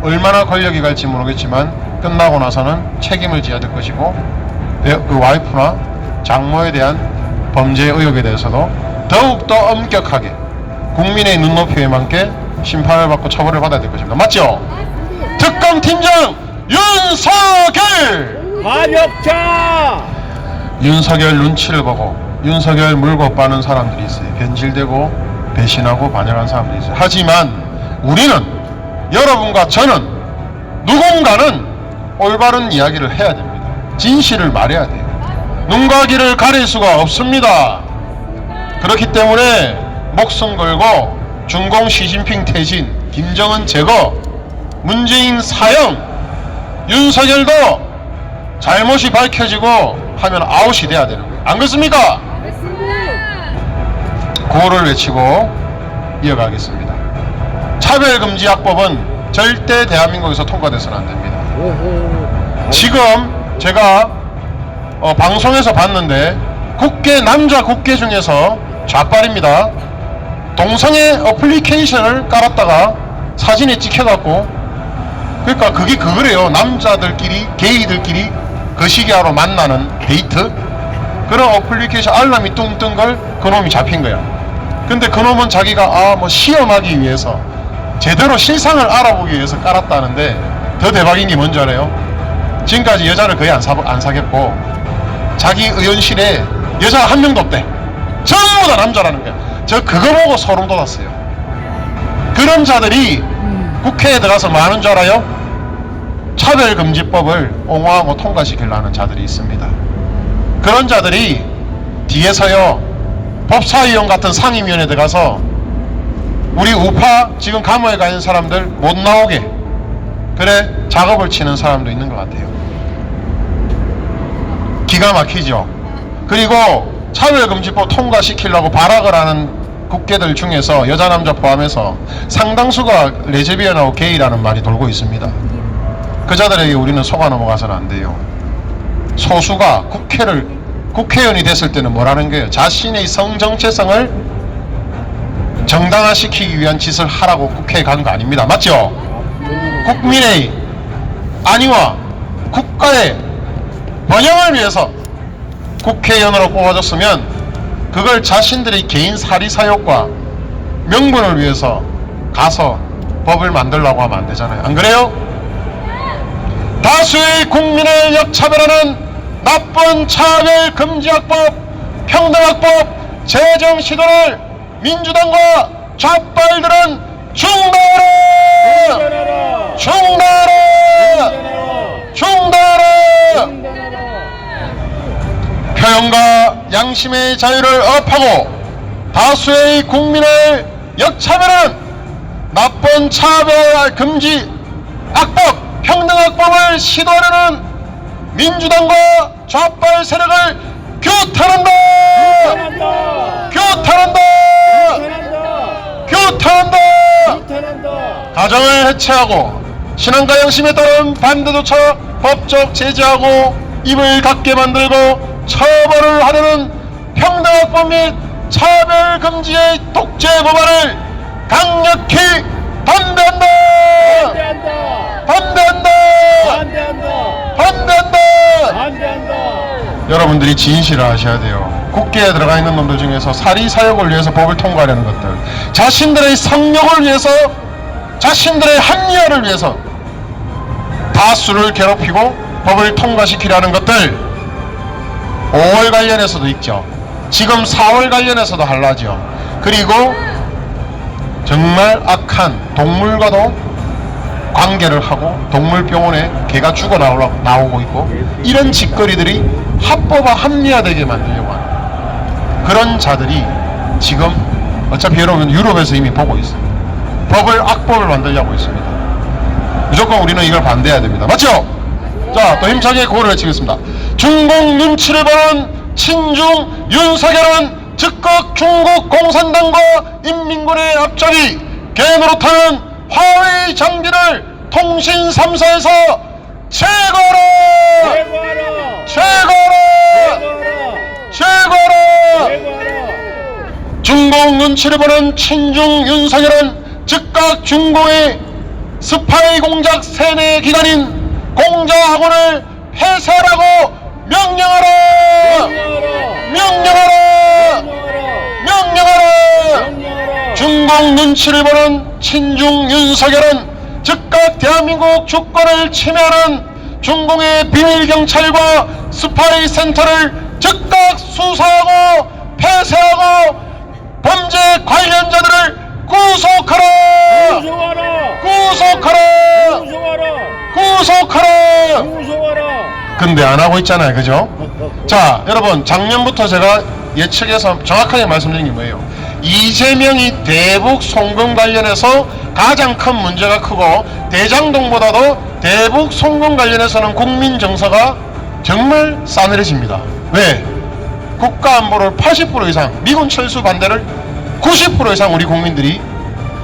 얼마나 권력이 갈지 모르겠지만 끝나고 나서는 책임을 져야 될 것이고 그 와이프나 장모에 대한 범죄 의혹에 대해서도 더욱더 엄격하게 국민의 눈높이에 맞게 심판을 받고 처벌을 받아야 될 것입니다. 맞죠? 특검팀장 윤석열! 반역자! 윤석열 눈치를 보고 윤석열 물고 빠는 사람들이 있어요. 변질되고 배신하고 반역한 사람들이 있어요. 하지만 우리는, 여러분과 저는, 누군가는 올바른 이야기를 해야 됩니다. 진실을 말해야 돼요. 눈과 귀를 가릴 수가 없습니다. 그렇기 때문에 목숨 걸고 중공 시진핑 퇴진, 김정은 제거, 문재인 사형, 윤석열도 잘못이 밝혀지고 하면 아웃이 돼야 되는 거예요. 안 그렇습니까? 구호를 외치고 이어가겠습니다. 차별금지약법은 절대 대한민국에서 통과돼서는 안 됩니다. 지금 제가 방송에서 봤는데 남자 국회 중에서 좌빨입니다. 동성애 어플리케이션을 깔았다가 사진에 찍혀갖고, 그러니까 그게 그거래요. 남자들끼리, 게이들끼리 거시기하러 만나는 데이트, 그런 어플리케이션 알람이 뚱뜬 걸 그놈이 잡힌 거야. 근데 그놈은 자기가 뭐 시험하기 위해서 제대로 실상을 알아보기 위해서 깔았다는데 더 대박인 게 뭔지 알아요? 지금까지 여자를 거의 안 사귀었고 자기 의원실에 여자가 한 명도 없대. 전부 다 남자라는 거야. 저 그거 보고 소름 돋았어요. 그런 자들이 국회에 들어가서 뭐 하는 줄 알아요? 차별금지법을 옹호하고 통과시키려는 자들이 있습니다. 그런 자들이 뒤에서요 법사위원 같은 상임위원회에 들어가서 우리 우파 지금 감옥에 가 있는 사람들 못 나오게 그래 작업을 치는 사람도 있는 것 같아요. 기가 막히죠. 그리고 차별금지법 통과시키려고 발악을 하는 국회들 중에서 여자 남자 포함해서 상당수가 레즈비언하고 게이라는 말이 돌고 있습니다. 그 자들에게 우리는 속아 넘어가서는 안 돼요. 소수가 국회의원이 됐을 때는 뭐라는 거예요? 자신의 성 정체성을 정당화시키기 위한 짓을 하라고 국회에 간 거 아닙니다. 맞죠? 국민의 안위와 국가의 번영을 위해서 국회의원으로 뽑아줬으면 그걸 자신들의 개인 사리사욕과 명분을 위해서 가서 법을 만들려고 하면 안 되잖아요. 안 그래요? 다수의 국민을 역차별하는 나쁜 차별금지학법, 평등학법 제정 시도를 민주당과 좌빨들은 중단하라! 중단하라! 중단하라! 표현과 양심의 자유를 억압하고 다수의 국민을 역차별하는 나쁜 차별 금지 악법, 평등학법을 시도하려는 민주당과 좌빨 세력을 규탄한다! 규탄한다! 규탄한다! 가정을 해체하고 신앙과 양심에 따른 반대조차 법적 제재하고 입을 닫게 만들고 처벌을 하려는 평등학법 및 차별금지의 독재 고발을 강력히 반대한다! 반대한다! 반대한다! 여러분들이 진실을 아셔야 돼요. 국회에 들어가 있는 놈들 중에서 사리사욕을 위해서 법을 통과하려는 것들, 자신들의 성욕을 위해서, 자신들의 합리화를 위해서 다수를 괴롭히고 법을 통과시키려는 것들 5월 관련해서도 있죠. 지금 4월 관련해서도 할라죠. 그리고 정말 악한 동물과도 관계를 하고 동물병원에 개가 죽어 나오고 있고 이런 짓거리들이 합법화 합리화되게 만들려고 하는 그런 자들이 지금 어차피 여러분 유럽에서 이미 보고 있어요. 법을 악법을 만들려고 있습니다. 무조건 우리는 이걸 반대해야 됩니다. 맞죠? 자, 또 힘차게 구호를 외치겠습니다. 중국 눈치를 보는 친중 윤석열은 즉각 중국 공산당과 인민군의 앞잡이 개노릇하는 화웨이 장비를 통신 3사에서 제거하라! 제거하라! 제거하라! 중국 눈치를 보는 친중 윤석열은 즉각 중국의 스파이 공작 세뇌 기관인 공자학원을 폐쇄하라고 명령하라! 명령하라! 명령하라! 중국 눈치를 보는 친중 윤석열은 즉각 대한민국 주권을 침해하는 중공의 비밀경찰과 스파이 센터를 즉각 수사하고 폐쇄하고 범죄 관련자들을 구속하라! 구속하라! 구속하라! 근데 안 하고 있잖아요. 그죠? 자, 여러분 작년부터 제가 예측해서 정확하게 말씀드린 게 뭐예요? 이재명이 대북 송금 관련해서 가장 큰 문제가 크고 대장동보다도 대북 송금 관련해서는 국민 정서가 정말 싸늘해집니다. 왜? 국가안보를 80% 이상 미군 철수 반대를 90% 이상 우리 국민들이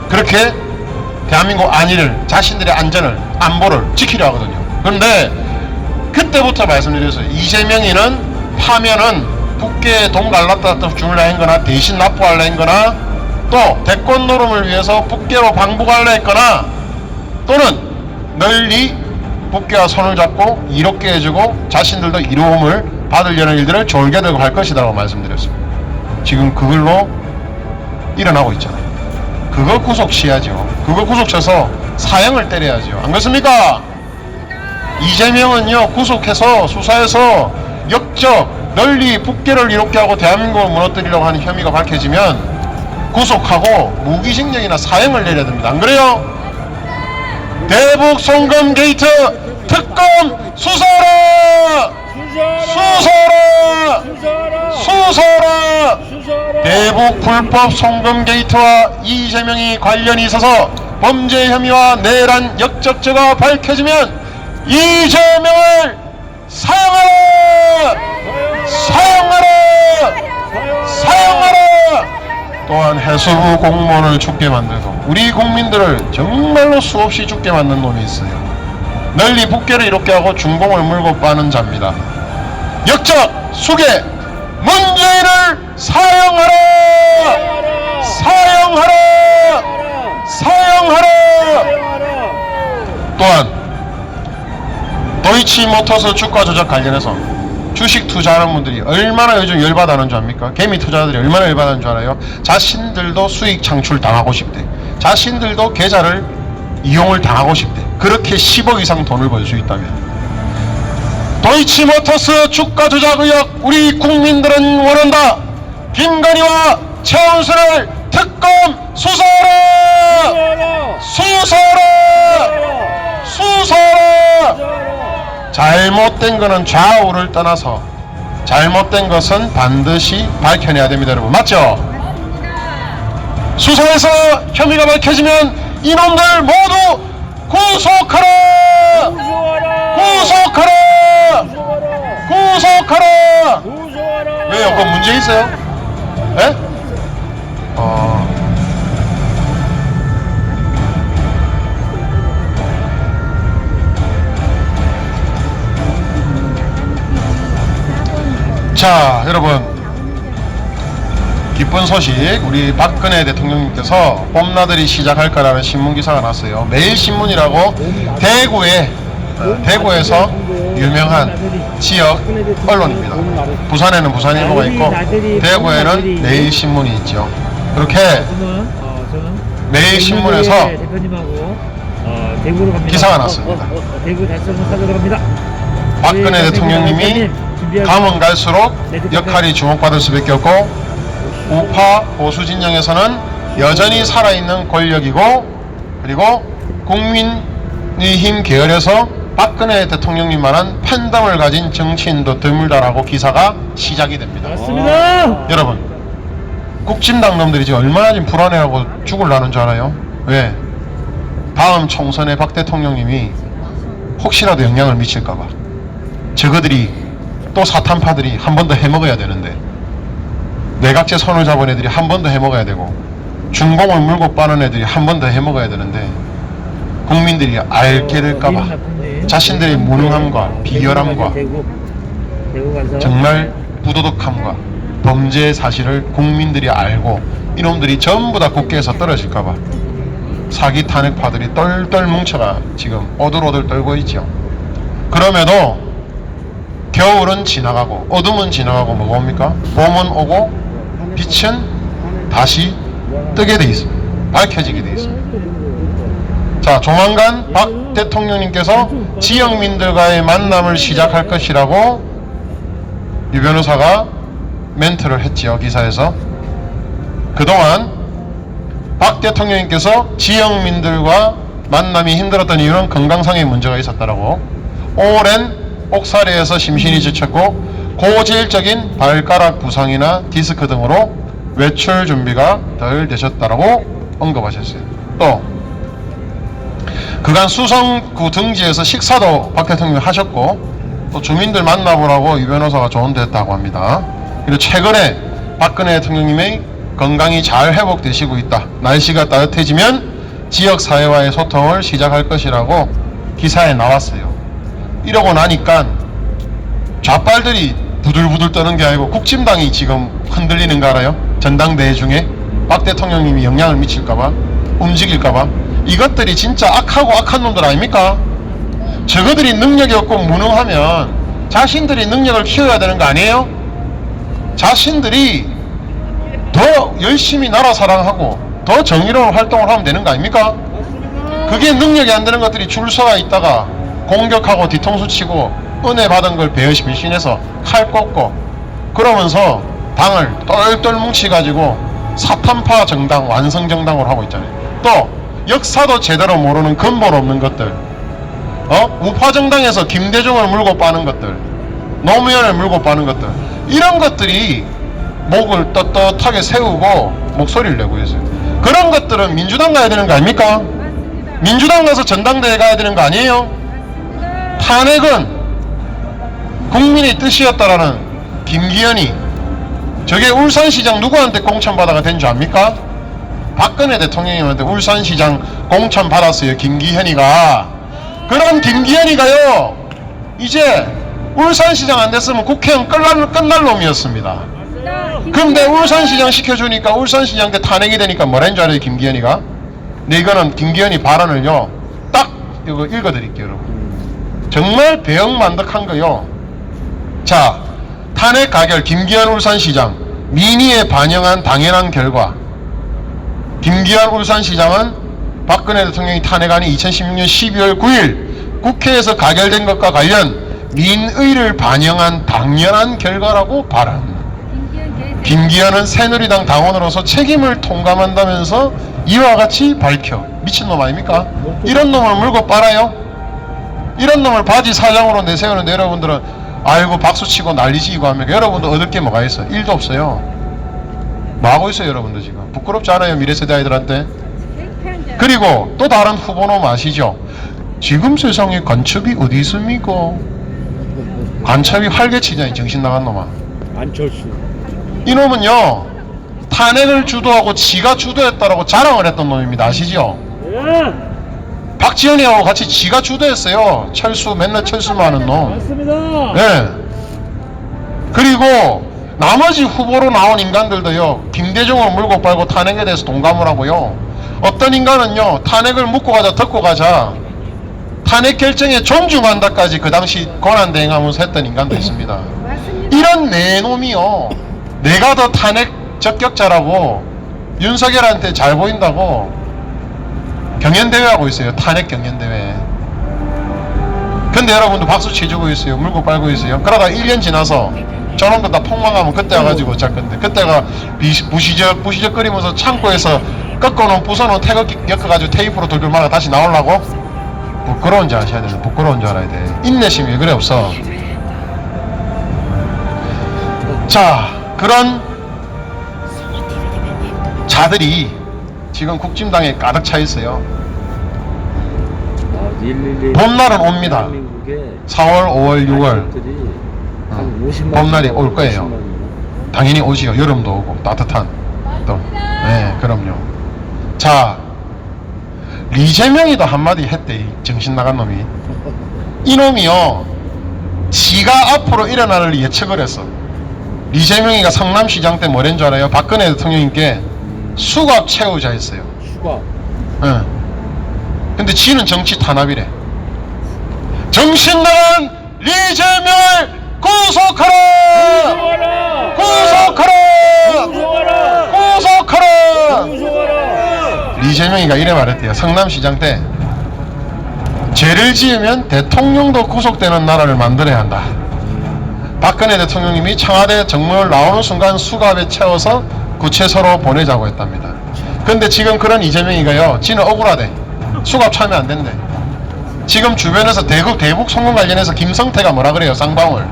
그렇게 대한민국 안위를 자신들의 안전을 안보를 지키려 하거든요. 그런데 그때부터 말씀드렸어요. 이재명이는 파면은 국회에 돈 갈랐다 주물라 했거나 대신 납부하려 했거나 또 대권 노름을 위해서 북계로 방북하려 했거나 또는 널리 북계와 손을 잡고 이롭게 해주고 자신들도 이로움을 받으려는 일들을 졸게 들고 할 것이라고 말씀드렸습니다. 지금 그걸로 일어나고 있잖아요. 그거 구속시야죠. 그거 구속셔서 사형을 때려야죠. 안 그렇습니까? 이재명은요, 구속해서 수사해서 역적 널리 북계를 이롭게 하고 대한민국을 무너뜨리려고 하는 혐의가 밝혀지면 구속하고 무기징역이나 사형을 내려야 됩니다. 안 그래요? 대북 송금 게이트 특검 수사라! 수사라! 수사라! 대북 불법 송금 게이트와 이재명이 관련이 있어서 범죄 혐의와 내란 역적죄가 밝혀지면 이재명을 사형하라! 사형하라! 사형하라! 또한 해수부 공무원을 죽게 만들고 우리 국민들을 정말로 수없이 죽게 만든 놈이 있어요. 널리 북계를 이롭게 하고 중공을 물고 빠는 자입니다. 역적 수계 문재인을 사형하라! 사형하라! 사형하라! 또한 도이치모터스 주가 조작 관련해서 주식 투자하는 분들이 얼마나 요즘 열받아하는 줄 압니까? 개미 투자자들이 얼마나 열받아하는 줄 알아요? 자신들도 수익 창출 당하고 싶대. 자신들도 계좌를 이용을 당하고 싶대. 그렇게 10억 이상 돈을 벌 수 있다면. 도이치모터스 주가 조작 의혹 우리 국민들은 원한다. 김건희와 최은순을 특검 수사하라! 수사하라! 수사하라! 잘못된 것은 좌우를 떠나서 잘못된 것은 반드시 밝혀내야 됩니다. 여러분 맞죠? 수사에서 혐의가 밝혀지면 이놈들 모두 구속하라! 구속하라! 구속하라! 왜요? 그거 문제 있어요? 예? 자, 여러분 기쁜 소식, 우리 박근혜 대통령님께서 봄나들이 시작할 거라는 신문기사가 났어요. 매일신문이라고 대구에서 유명한 지역 언론입니다. 부산에는 부산일보가 있고 대구에는 매일신문이 있죠. 그렇게 매일신문에서 기사가 났습니다. 박근혜 대통령님이 가면 갈수록 역할이 주목받을 수밖에 없고 우파 보수 진영에서는 여전히 살아있는 권력이고 그리고 국민의힘 계열에서 박근혜 대통령님만한 판단을 가진 정치인도 드물다라고 기사가 시작이 됩니다. 맞습니다. 여러분 국진당 놈들이 지금 얼마나 지금 불안해하고 죽을라는 줄 알아요? 왜? 다음 총선에 박 대통령님이 혹시라도 영향을 미칠까봐 저거들이 또 사탄파들이 한 번 더 해먹어야 되는데 내각제 손을 잡은 애들이 한 번 더 해먹어야 되고 중공을 물고 빠는 애들이 한 번 더 해먹어야 되는데 국민들이 알게 될까봐 자신들의 무능함과 비열함과 정말 부도덕함과 범죄의 사실을 국민들이 알고 이놈들이 전부 다 국회에서 떨어질까봐 사기 탄핵파들이 똘똘 뭉쳐가 지금 오들오들 떨고 있죠. 그럼에도 겨울은 지나가고 어둠은 지나가고 뭐가 옵니까? 봄은 오고 빛은 다시 뜨게 돼 있습니다. 밝혀지게 돼 있습니다. 자, 조만간 박 대통령님께서 지역민들과의 만남을 시작할 것이라고 유 변호사가 멘트를 했지요. 기사에서. 그동안 박 대통령님께서 지역민들과 만남이 힘들었던 이유는 건강상의 문제가 있었다라고 오랜 옥살이에서 심신이 지쳤고 고질적인 발가락 부상이나 디스크 등으로 외출 준비가 덜 되셨다라고 언급하셨어요. 또 그간 수성구 등지에서 식사도 박 대통령이 하셨고 또 주민들 만나보라고 유 변호사가 조언도 했다고 합니다. 그리고 최근에 박근혜 대통령님의 건강이 잘 회복되시고 있다. 날씨가 따뜻해지면 지역사회와의 소통을 시작할 것이라고 기사에 나왔어요. 이러고 나니까 좌빨들이 부들부들 떠는 게 아니고 국진당이 지금 흔들리는 거 알아요? 전당대회 중에 박 대통령님이 영향을 미칠까봐 움직일까봐 이것들이 진짜 악하고 악한 놈들 아닙니까? 저거들이 능력이 없고 무능하면 자신들이 능력을 키워야 되는 거 아니에요? 자신들이 더 열심히 나라 사랑하고 더 정의로운 활동을 하면 되는 거 아닙니까? 그게 능력이 안 되는 것들이 줄 서가 있다가 공격하고 뒤통수 치고 은혜 받은 걸 배신해서 칼 꽂고 그러면서 당을 똘똘 뭉치가지고 사탄파 정당 완성 정당으로 하고 있잖아요. 또 역사도 제대로 모르는 근본 없는 것들, 우파 정당에서 김대중을 물고 빠는 것들, 노무현을 물고 빠는 것들, 이런 것들이 목을 떳떳하게 세우고 목소리를 내고 있어요. 그런 것들은 민주당 가야 되는 거 아닙니까? 민주당 가서 전당대회 가야 되는 거 아니에요? 탄핵은 국민의 뜻이었다라는 김기현이 저게 울산시장 누구한테 공천받아가 된 줄 압니까? 박근혜 대통령님한테 울산시장 공천 받았어요. 김기현이가. 그런 김기현이가요 이제 울산시장 안 됐으면 국회의원 끝날 놈이었습니다. 근데 울산시장 시켜주니까 울산시장 때 탄핵이 되니까 뭐라는 줄 알아요? 김기현이가? 네, 이거는 김기현이 발언을요 딱 이거 읽어드릴게요 여러분. 정말 배영만덕한 거요. 자, 탄핵 가결 김기현 울산시장 민의에 반영한 당연한 결과. 김기현 울산시장은 박근혜 대통령이 탄핵안이 2016년 12월 9일 국회에서 가결된 것과 관련 민의를 반영한 당연한 결과라고 발언. 김기현은 새누리당 당원으로서 책임을 통감한다면서 이와 같이 밝혀. 미친놈 아닙니까? 이런 놈을 물고 빨아요? 이런 놈을 바지 사장으로 내세우는데 여러분들은 아이고 박수치고 난리치고 하면 여러분들 얻을 게 뭐가 있어? 1도 없어요. 뭐하고 있어요 여러분들 지금? 부끄럽지 않아요 미래세대 아이들한테? 그리고 또 다른 후보놈 아시죠? 지금 세상에 간첩이 어디 있습니까? 간첩이 활개치자니 정신 나간 놈아. 안철수. 이놈은요 탄핵을 주도하고 지가 주도했다라고 자랑을 했던 놈입니다. 아시죠? 박지원이하고 같이 지가 주도했어요. 철수 맨날 철수만 하는 놈. 맞습니다. 네. 그리고 나머지 후보로 나온 인간들도요 김대중을 물고 빨고 탄핵에 대해서 동감을 하고요. 어떤 인간은요 탄핵을 묻고 가자 듣고 가자 탄핵 결정에 존중한다까지 그 당시 권한대행하면서 했던 인간도 있습니다. 이런 내놈이요 내가 더 탄핵 적격자라고 윤석열한테 잘 보인다고 경연대회 하고 있어요. 탄핵 경연대회. 근데 여러분도 박수 쳐주고 있어요. 물고 빨고 있어요. 그러다 1년 지나서 저놈도 다 폭망하면 그때 와가지고 잘 건데 그때가 부시적 거리면서 창고에서 꺾어놓은 부숴놓은 태극기 엮어가지고 테이프로 돌돌 말아 다시 나오려고? 부끄러운 줄 아셔야 되는. 부끄러운 줄 알아야 돼. 인내심이 왜 그래 없어. 자, 그런 자들이 지금 국진당에 가득 차 있어요. 봄날은 옵니다. 4월, 5월, 6월 봄날이 올 거예요. 당연히 오지요. 여름도 오고 따뜻한 또. 네, 그럼요. 자, 리재명이도 한마디 했대. 정신 나간 놈이. 이놈이요 지가 앞으로 일어날 예측을 했어. 리재명이가 성남시장 때 뭐랬는 줄 알아요? 박근혜 대통령님께 수갑 채우자 했어요. 수갑. 네. 근데 지는 정치 탄압이래. 정신 나간 리재명을 구속하라! 구속하라! 구속하라! 리재명이가 이래 말했대요. 성남시장 때 죄를 지으면 대통령도 구속되는 나라를 만들어야 한다. 박근혜 대통령님이 청와대 정문을 나오는 순간 수갑에 채워서 구체서로 보내자고 했답니다. 근데 지금 그런 이재명이가요 지는 억울하대. 수갑 차면 안 된대. 지금 주변에서 대북 송금 관련해서 김성태가 뭐라 그래요? 쌍방울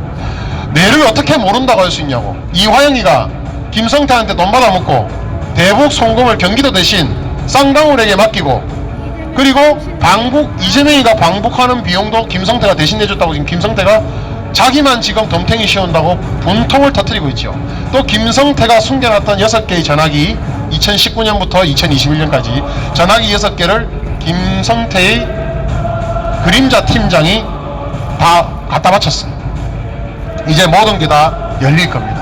내를 어떻게 모른다고 할 수 있냐고. 이화영이가 김성태한테 돈 받아먹고 대북 송금을 경기도 대신 쌍방울에게 맡기고 그리고 이재명이가 방북하는 비용도 김성태가 대신 내줬다고 지금 김성태가 자기만 지금 덤탱이 씌운다고 분통을 터뜨리고 있죠. 또 김성태가 숨겨놨던 6개의 전화기 2019년부터 2021년까지 전화기 6개를 김성태의 그림자 팀장이 다 갖다 바쳤어요. 이제 모든 게 다 열릴 겁니다.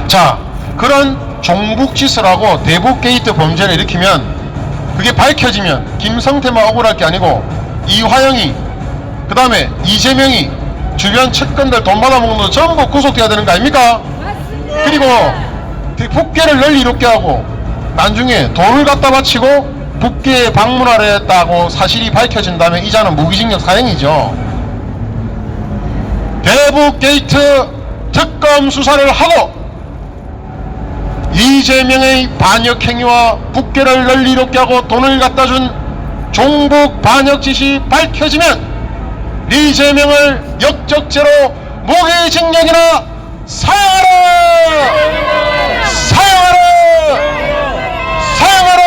자, 그런 종북짓을 대북 게이트 범죄를 일으키면 그게 밝혀지면 김성태만 억울할 게 아니고 이화영이 그 다음에 이재명이 주변 측근들 돈 받아먹는 거 전부 구속돼야 되는 거 아닙니까? 그리고 북계를 널리 이롭게 하고 나중에 돈을 갖다 바치고 북계에 방문하려 했다고 사실이 밝혀진다면 이자는 무기징역 사형이죠. 대북 게이트 특검 수사를 하고 이재명의 반역 행위와 북계를 널리 이롭게 하고 돈을 갖다 준 종북 반역 짓이 밝혀지면 이재명을 역적죄로 무기징역이나 사형하라! 사형하라! 사형하라!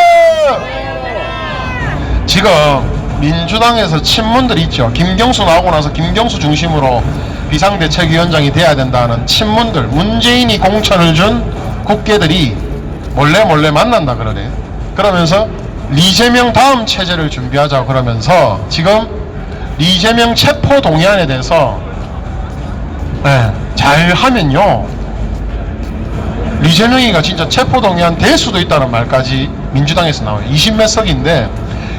지금 민주당에서 친문들 있죠. 김경수 나오고 나서 김경수 중심으로 비상대책위원장이 돼야 된다는 친문들, 문재인이 공천을 준 국회들이 몰래 만난다 그러네. 그러면서 이재명 다음 체제를 준비하자고 그러면서 지금 이재명 체포 동의안에 대해서 잘 하면요 이재명이가 진짜 체포 동의안 될 수도 있다는 말까지 민주당에서 나와요. 20몇 석인데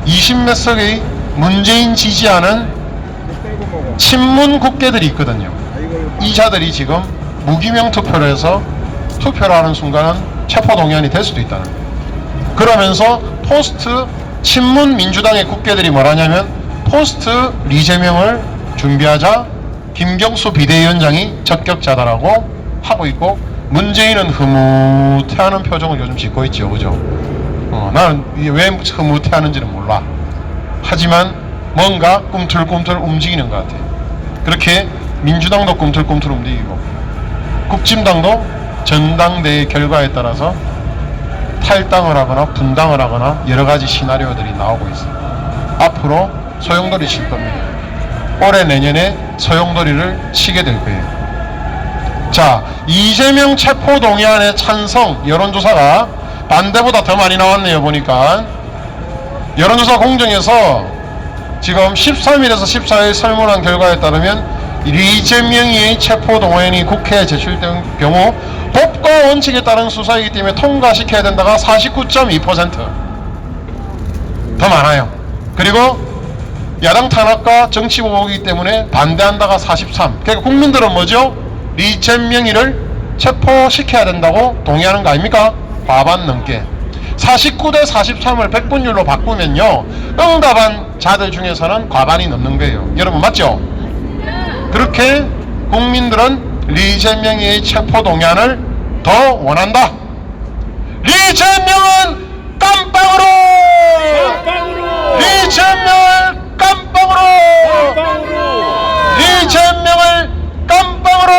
20몇 석의 문재인 지지하는 친문 국회들이 있거든요. 이 자들이 지금 무기명 투표를 해서 투표를 하는 순간은 체포 동의안이 될 수도 있다는 거예요. 그러면서 포스트 친문 민주당의 국회들이 뭐라냐면 포스트 이재명을 준비하자 김경수 비대위원장이 적격자다라고 하고 있고 문재인은 흐뭇해하는 표정을 요즘 짓고 있죠. 그죠? 나는 왜 흐뭇해하는지는 몰라. 하지만 뭔가 꿈틀꿈틀 움직이는 것 같아. 그렇게 민주당도 꿈틀꿈틀 움직이고 국진당도 전당대회 결과에 따라서 탈당을 하거나 분당을 하거나 여러가지 시나리오들이 나오고 있어요. 앞으로 소용돌이 칠 겁니다. 올해 내년에 소용돌이를 치게 될 거예요. 자, 이재명 체포 동의안의 찬성 여론조사가 반대보다 더 많이 나왔네요. 보니까 여론조사 공정에서 지금 13일에서 14일 설문한 결과에 따르면 이재명의 체포 동의안이 국회에 제출된 경우 법과 원칙에 따른 수사이기 때문에 통과시켜야 된다가 49.2% 더 많아요. 그리고 야당 탄압과 정치 보복이기 때문에 반대한다가 43. 그러니까 국민들은 뭐죠? 이재명이를 체포시켜야 된다고 동의하는 거 아닙니까? 과반 넘게. 49대 43을 100분율로 바꾸면요 응답한 자들 중에서는 과반이 넘는 거예요. 여러분 맞죠? 그렇게 국민들은 이재명의 체포 동의안을 더 원한다. 이재명은 깜빵으로! 이재명을 깜빵으로! 이재명을 깜빵으로!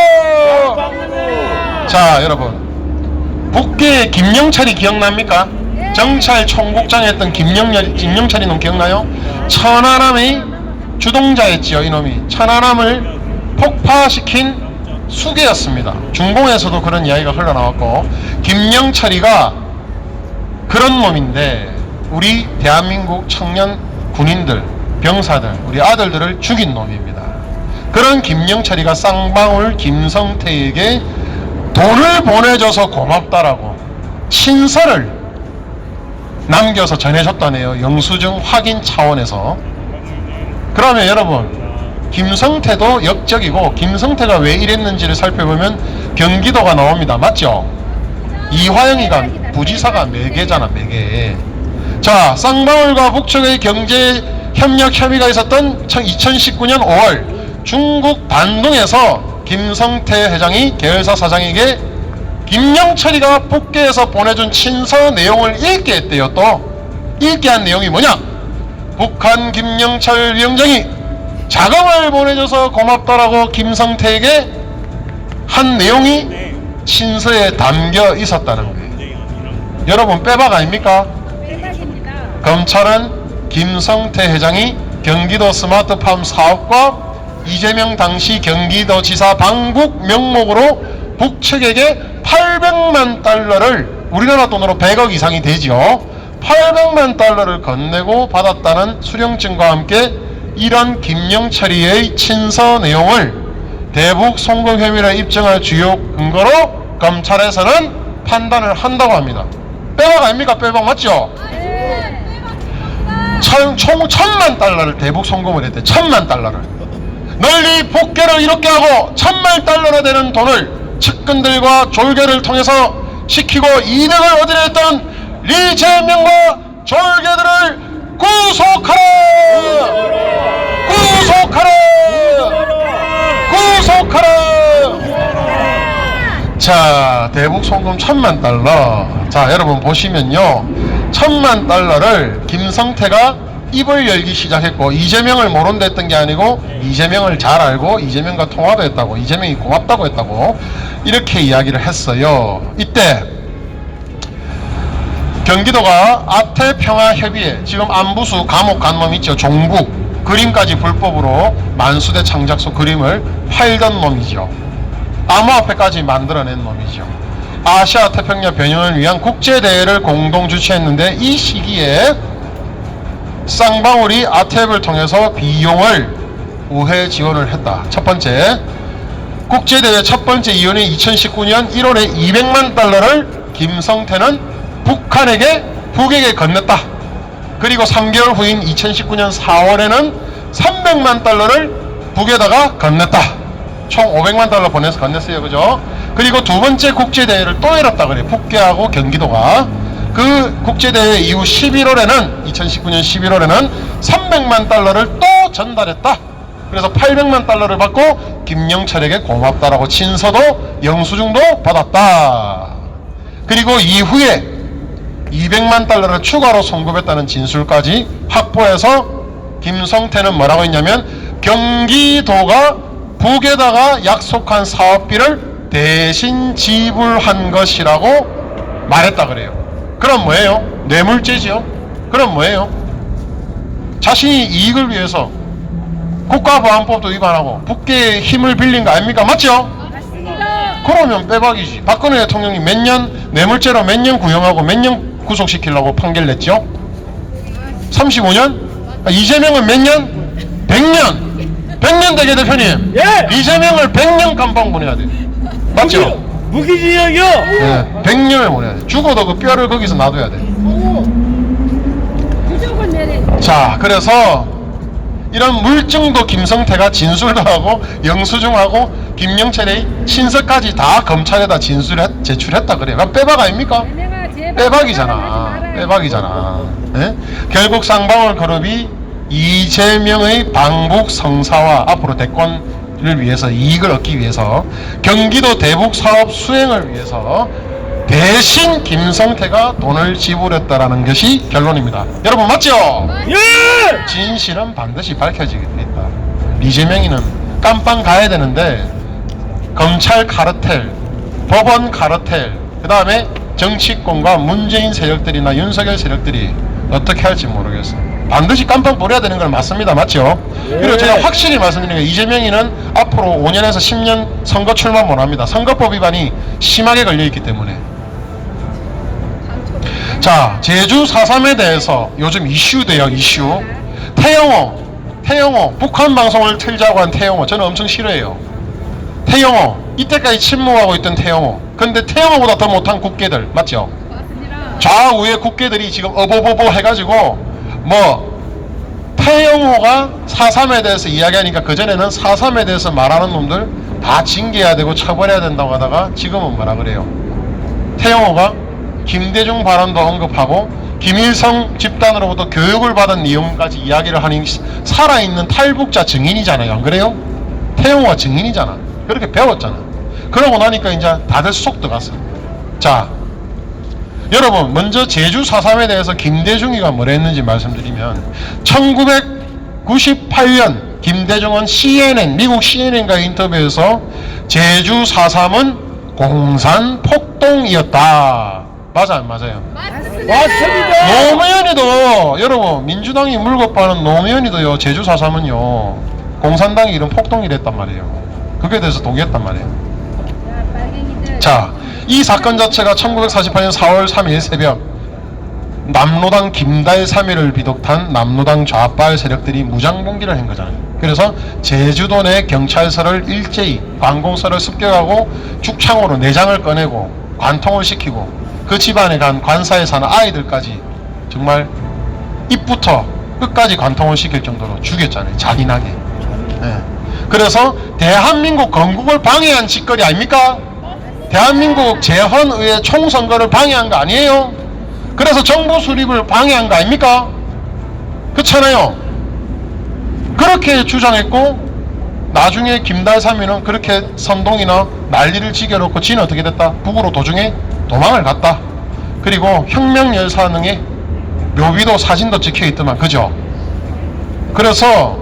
자 여러분 북계의 김영철이 기억납니까? 정찰 총국장 했던 김영철이 놈 기억나요? 천안함의 주동자였지요. 이놈이 천안함을 폭파시킨 수괴였습니다. 중공에서도 그런 이야기가 흘러나왔고 김영철이가 그런 놈인데 우리 대한민국 청년 군인들 병사들 우리 아들들을 죽인 놈입니다. 그런 김영철이가 쌍방울 김성태에게 돈을 보내줘서 고맙다라고 친서를 남겨서 전해줬다네요. 영수증 확인 차원에서. 그러면 여러분 김성태도 역적이고 김성태가 왜 이랬는지를 살펴보면 경기도가 나옵니다. 맞죠? 이화영이가 부지사가 매개잖아. 매개. 자 쌍방울과 북측의 경제 협력 협의가 있었던 2019년 5월 중국 반동에서 김성태 회장이 계열사 사장에게 김영철이가 북계에서 보내준 친서 내용을 읽게 했대요. 또 읽게 한 내용이 뭐냐? 북한 김영철 위원장이 자금을 보내줘서 고맙다라고 김성태에게 한 내용이 친서에 담겨 있었다는 거예요. 여러분 빼박 아닙니까? 빼박입니다. 검찰은 김성태 회장이 경기도 스마트팜 사업과 이재명 당시 경기도지사 방북 명목으로 북측에게 800만 달러를 우리나라 돈으로 100억 이상이 되죠. 800만 달러를 건네고 받았다는 수령증과 함께 이런 김영철이의 친서 내용을 대북 송금 혐의를 입증할 주요 근거로 검찰에서는 판단을 한다고 합니다. 빼박 아닙니까? 빼박 맞죠? 총 1000만 달러를 대북 송금을 했대. 1000만 달러를 널리 북계를 이렇게 하고 1000만 달러나 되는 돈을 측근들과 졸개를 통해서 시키고 이득을 얻으려 했던 리재명과 졸개들을 구속하라! 구속하라! 구속하라! 자, 대북 송금 1000만 달러. 자, 여러분 보시면요, 1000만 달러를 김성태가 입을 열기 시작했고, 이재명을 모른다 했던 게 아니고 이재명을 잘 알고 이재명과 통화도 했다고, 이재명이 고맙다고 했다고 이렇게 이야기를 했어요. 이때 경기도가 아태평화협의회, 지금 안부수 감옥 간 놈 있죠, 종북, 그림까지 불법으로 만수대 창작소 그림을 팔던 놈이죠. 암호화폐까지 만들어낸 놈이죠. 아시아 태평양 변형을 위한 국제대회를 공동 주최했는데, 이 시기에 쌍방울이 아태협을 통해서 비용을 우회 지원을 했다. 첫 번째, 국제대회 첫 번째 이혼이 2019년 1월에 200만 달러를 김성태는 북에게 건넸다. 그리고 3개월 후인 2019년 4월에는 300만 달러를 북에다가 건넸다. 총 500만 달러 보내서 건넸어요. 그죠? 그리고 두 번째 국제대회를 또 열었다 그래요. 북계하고 경기도가. 그 국제대회 이후 2019년 11월에는 300만 달러를 또 전달했다. 그래서 800만 달러를 받고 김영철에게 고맙다라고 친서도 영수증도 받았다. 그리고 이후에 200만 달러를 추가로 송금했다는 진술까지 확보해서 김성태는 뭐라고 했냐면, 경기도가 북에다가 약속한 사업비를 대신 지불한 것이라고 말했다 그래요. 그럼 뭐예요? 뇌물죄지요. 그럼 뭐예요? 자신이 이익을 위해서 국가보안법도 위반하고 북계의 힘을 빌린 거 아닙니까? 맞죠? 그러면 빼박이지. 박근혜 대통령이 몇 년 뇌물죄로 몇 년 구형하고 몇 년 구속시키려고 판결 냈죠? 35년? 이재명은 몇 년? 100년! 100년 되게 대표님! 예! 이재명을 100년 감방 보내야 돼. 맞죠? 무기징역이요? 네, 100년을 보내야 돼. 죽어도 그 뼈를 거기서 놔둬야 돼. 무조건 내래. 자, 그래서 이런 물증도 김성태가 진술도 하고 영수증하고 김영철의 친서까지 다 검찰에다 제출했다 그래요. 그럼 빼박 아닙니까? 빼박이잖아. 빼박이잖아. 네? 결국 쌍방울 그룹이 이재명의 방북 성사와 앞으로 대권을 위해서, 이익을 얻기 위해서, 경기도 대북 사업 수행을 위해서 대신 김성태가 돈을 지불했다라는 것이 결론입니다. 여러분 맞죠? 예! 진실은 반드시 밝혀지게 돼 있다. 이재명이는 깜빵 가야 되는데 검찰 카르텔, 법원 카르텔, 그 다음에 정치권과 문재인 세력들이나 윤석열 세력들이 어떻게 할지 모르겠어. 반드시 깜빵 뿌려야 되는 건 맞습니다. 맞죠? 그리고 제가 확실히 말씀드리는 게, 이재명이는 앞으로 5년에서 10년 선거 출마 못합니다. 선거법 위반이 심하게 걸려있기 때문에. 자, 제주 4.3에 대해서 요즘 이슈돼요. 이슈. 태영호 북한 방송을 틀자고 한 태영호, 저는 엄청 싫어해요. 태영호, 이때까지 침묵하고 있던 태영호. 근데 태영호보다 더 못한 국계들 맞죠? 좌우의 국계들이 지금 어버버버 해가지고 태영호가 4.3에 대해서 이야기하니까, 그전에는 4.3에 대해서 말하는 놈들 다 징계해야 되고 처벌해야 된다고 하다가 지금은 뭐라 그래요? 태영호가 김대중 발언도 언급하고 김일성 집단으로부터 교육을 받은 내용까지 이야기를 하니 살아있는 탈북자 증인이잖아요. 안 그래요? 태영호가 증인이잖아. 그렇게 배웠잖아. 그러고 나니까 이제 다들 쏙 들어갔어. 자, 여러분 먼저 제주 4.3에 대해서 김대중이가 뭐라 했는지 말씀드리면, 1998년 김대중은 미국 CNN과의 인터뷰에서 제주 4.3은 공산 폭동이었다. 맞아 안 맞아요? 맞습니다. 노무현이도, 여러분 민주당이 물고 빠는 노무현이도요, 제주 4.3은요 공산당이 이런 폭동이랬단 말이에요. 그게 대해서 동의했단 말이에요. 자, 이 사건 자체가 1948년 4월 3일 새벽 남로당 김달 3.1을 비롯한 남로당 좌빨 세력들이 무장봉기를 한 거잖아요. 그래서 제주도 내 경찰서를 일제히, 관공서를 습격하고 죽창으로 내장을 꺼내고 관통을 시키고, 그 집안에 간 관사에 사는 아이들까지 정말 입부터 끝까지 관통을 시킬 정도로 죽였잖아요. 잔인하게. 네. 그래서 대한민국 건국을 방해한 짓거리 아닙니까? 대한민국 재헌의회 총선거를 방해한 거 아니에요? 그래서 정부 수립을 방해한 거 아닙니까? 그렇잖아요. 그렇게 주장했고 나중에 김달삼이는 그렇게 선동이나 난리를 지겨놓고 지는 어떻게 됐다? 북으로 도중에 도망을 갔다. 그리고 혁명열사능에 묘비도 사진도 찍혀있더만, 그죠? 그래서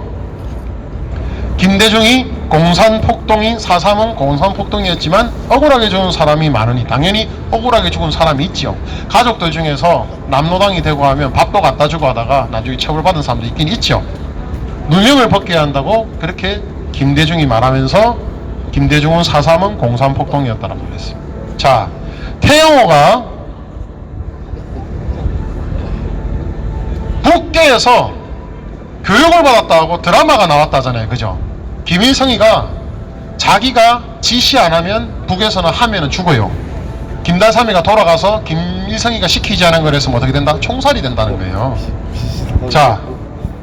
김대중이 공산폭동인 4.3은 공산폭동이었지만 억울하게 죽은 사람이 많으니 당연히 억울하게 죽은 사람이 있죠. 가족들 중에서 남노당이 되고 하면 밥도 갖다 주고 하다가 나중에 처벌받은 사람도 있긴 있죠. 누명을 벗겨야 한다고 그렇게 김대중이 말하면서 김대중은 4.3은 공산폭동이었다라고 그랬습니다. 자, 태영호가 북계에서 교육을 받았다고 드라마가 나왔다잖아요. 그죠? 김일성이가 자기가 지시 안 하면 북에서는 하면은 죽어요. 김달삼이가 돌아가서 김일성이가 시키지 않은 걸 했으면 어떻게 된다? 총살이 된다는 거예요. 자,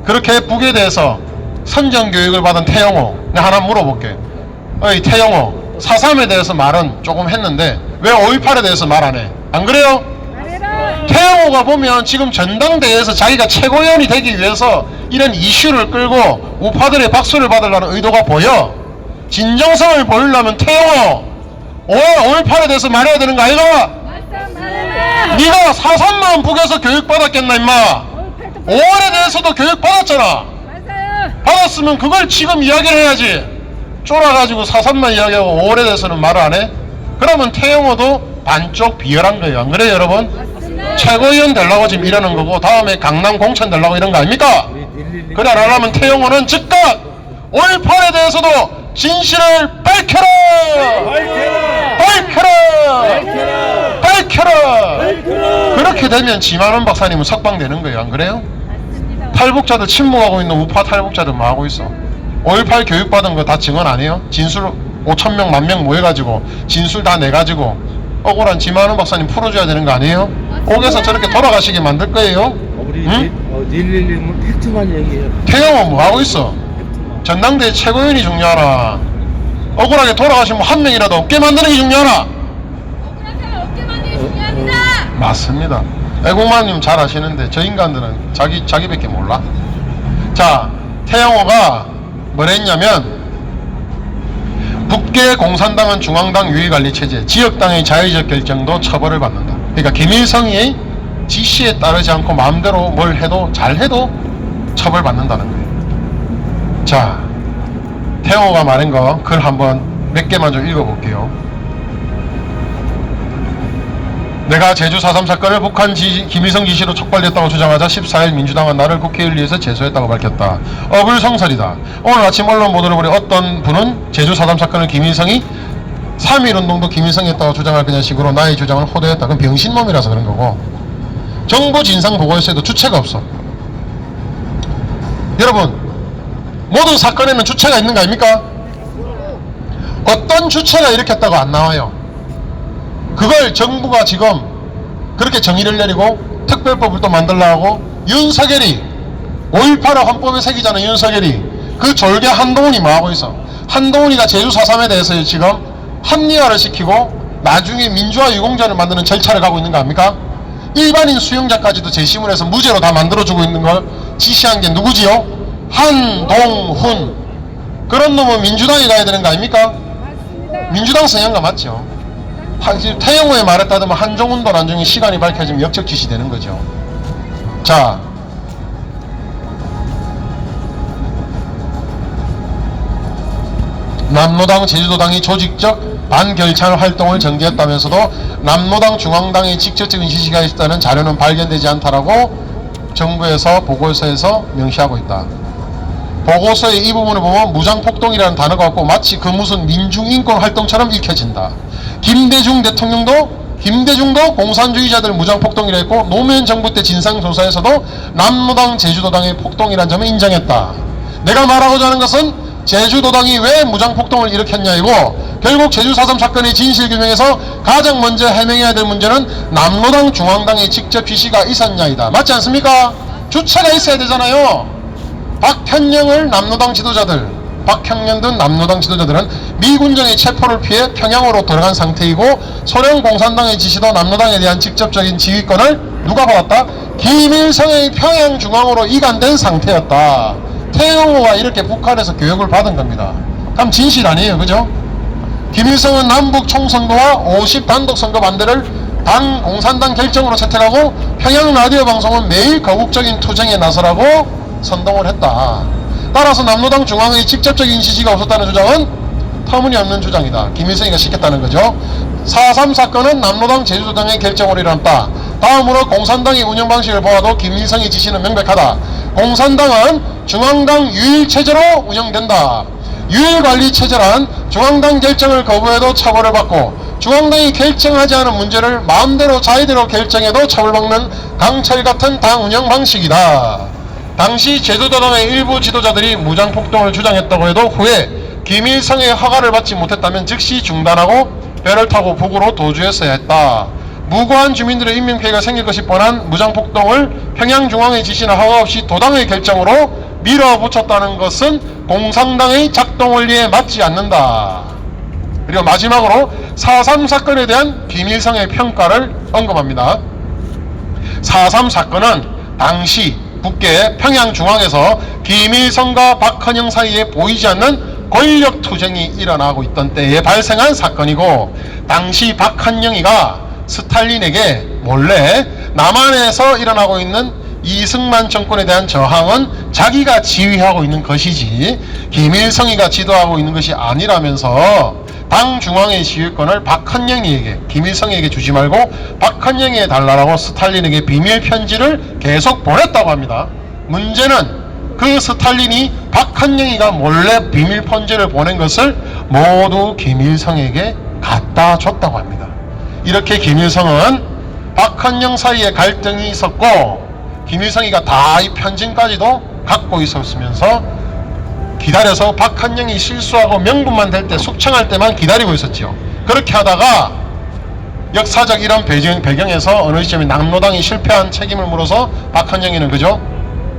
그렇게 북에 대해서 선전교육을 받은 태영호, 내가 하나 물어볼게. 어이 태영호, 4.3에 대해서 말은 조금 했는데 왜 5.18에 대해서 말 안 해? 안 그래요? 태영호가 보면 지금 전당대회에서 자기가 최고위원이 되기 위해서 이런 이슈를 끌고 우파들의 박수를 받으려는 의도가 보여. 진정성을 보이려면 태영호 5.18에 대해서 말해야 되는 거 아이가? 네가 4.3만 북에서 교육받았겠나 임마. 5월에 대해서도 교육받았잖아. 받았으면 그걸 지금 이야기를 해야지. 쫄아가지고 4.3만 이야기하고 5월에 대해서는 말을 안 해? 그러면 태영호도 반쪽 비열한 거예요. 안 그래요 여러분? 최고위원 되려고 지금 이러는 거고 다음에 강남 공천 되려고 이런 거 아닙니까? 그래 안 하려면 태영호는 즉각 5.18에 대해서도 진실을 밝혀라! 밝혀라! 그렇게 되면 지만원 박사님은 석방되는 거예요. 안 그래요? 탈북자들 침묵하고 있는 우파 탈북자들 뭐 하고 있어? 5.18 교육받은 거 다 증언 아니에요? 진술 5,000명, 10,000명 모여가지고 진술 다 내가지고 억울한 지만원 박사님 풀어줘야 되는 거 아니에요? 옥에서 저렇게 돌아가시게 만들 거예요? 응? 111은 팩트만 얘기해요. 태영호 뭐 하고 있어? 전당대회 최고위원이 중요하나? 억울하게 돌아가신 분 한 명이라도 없게 만드는 게 중요하나? 맞습니다. 애국마님 잘 아시는데 저 인간들은 자기밖에 몰라. 자, 태영호가 뭘 했냐면 북계 공산당은 중앙당 유의관리체제, 지역당의 자의적 결정도 처벌을 받는다. 그러니까 김일성의 지시에 따르지 않고 마음대로 뭘 해도 잘해도 처벌받는다는 거예요. 자, 태영호가 말한 거 글 한번 몇 개만 좀 읽어볼게요. 내가 제주 4.3 사건을 북한 김일성 지시로 촉발됐다고 주장하자 14일 민주당은 나를 국회의를 위해서 제소했다고 밝혔다. 어불성설이다. 오늘 아침 언론 보도를 보니 어떤 분은 제주 4.3 사건을 김일성이 3.1운동도 김일성이 했다고 주장할 그냥 식으로 나의 주장을 호도했다. 그건 병신놈이라서 그런 거고, 정부 진상보고서에도 주체가 없어. 여러분, 모든 사건에는 주체가 있는 거 아닙니까? 어떤 주체가 일으켰다고 안 나와요. 그걸 정부가 지금 그렇게 정의를 내리고 특별법을 또 만들려고 하고, 윤석열이 5.18을 헌법에 새기자는 윤석열이 그 졸개 한동훈이 뭐하고 있어? 한동훈이가 제주 4.3에 대해서 지금 합리화를 시키고 나중에 민주화 유공자를 만드는 절차를 가고 있는 거 아닙니까? 일반인 수용자까지도 재심을 해서 무죄로 다 만들어주고 있는 걸 지시한 게 누구지요? 한동훈. 그런 놈은 민주당에 가야 되는 거 아닙니까? 민주당 성향과 맞죠. 태영호에 말했다더만 한종훈도 나중에 시간이 밝혀지면 역적 지시되는 거죠. 자, 남노당 제주도당이 조직적 반결찬 활동을 전개했다면서도 남노당 중앙당의 직접적인 지시가 있다는 자료는 발견되지 않다라고 정부에서 보고서에서 명시하고 있다. 보고서의 이 부분을 보면 무장폭동이라는 단어가 없고 마치 그 무슨 민중인권 활동처럼 읽혀진다. 김대중 대통령도 공산주의자들 무장폭동이라 했고 노무현 정부 때 진상조사에서도 남노당 제주도당의 폭동이라는 점을 인정했다. 내가 말하고자 하는 것은 제주도당이 왜 무장폭동을 일으켰냐이고, 결국 제주 4.3 사건의 진실규명에서 가장 먼저 해명해야 될 문제는 남노당 중앙당의 직접 지시가 있었냐이다. 맞지 않습니까? 주체가 있어야 되잖아요. 박현영을 남노당 지도자들, 박형년 등 남로당 지도자들은 미군정의 체포를 피해 평양으로 돌아간 상태이고 소련 공산당의 지시도 남로당에 대한 직접적인 지휘권을 누가 받았다? 김일성의 평양중앙으로 이관된 상태였다. 태영호가 이렇게 북한에서 교육을 받은 겁니다. 그럼 진실 아니에요, 그죠? 김일성은 남북 총선거와 50 단독선거 반대를 당 공산당 결정으로 채택하고 평양 라디오 방송은 매일 거국적인 투쟁에 나서라고 선동을 했다. 따라서 남로당 중앙의 직접적인 지시가 없었다는 주장은 터무니없는 주장이다. 김일성이가 시켰다는 거죠. 4.3 사건은 남로당 제주도당의 결정으로 일어났다. 다음으로 공산당의 운영 방식을 보아도 김일성의 지시는 명백하다. 공산당은 중앙당 유일체제로 운영된다. 유일관리체제란 중앙당 결정을 거부해도 처벌을 받고 중앙당이 결정하지 않은 문제를 마음대로 자의대로 결정해도 처벌받는 강철같은 당 운영 방식이다. 당시 제주도당의 일부 지도자들이 무장폭동을 주장했다고 해도 후에 김일성의 허가를 받지 못했다면 즉시 중단하고 배를 타고 북으로 도주했어야 했다. 무고한 주민들의 인명피해가 생길 것이 뻔한 무장폭동을 평양중앙의 지시나 허가 없이 도당의 결정으로 밀어붙였다는 것은 공산당의 작동원리에 맞지 않는다. 그리고 마지막으로 4.3 사건에 대한 김일성의 평가를 언급합니다. 4.3 사건은 당시 북계 평양중앙에서 김일성과 박헌영 사이에 보이지 않는 권력투쟁이 일어나고 있던 때에 발생한 사건이고, 당시 박헌영이가 스탈린에게 몰래 남한에서 일어나고 있는 이승만 정권에 대한 저항은 자기가 지휘하고 있는 것이지 김일성이가 지도하고 있는 것이 아니라면서 당 중앙의 지휘권을 박헌영이에게, 김일성에게 주지 말고 박헌영이에 달라고 스탈린에게 비밀 편지를 계속 보냈다고 합니다. 문제는 그 스탈린이 박헌영이가 몰래 비밀 편지를 보낸 것을 모두 김일성에게 갖다 줬다고 합니다. 이렇게 김일성은 박헌영 사이에 갈등이 있었고 김일성이가 다 이 편지까지도 갖고 있었으면서 기다려서 박헌영이 실수하고 명분만 될 때 숙청할 때만 기다리고 있었죠. 그렇게 하다가 역사적 이런 배경에서 어느 시점에 남로당이 실패한 책임을 물어서 박헌영이는 그죠?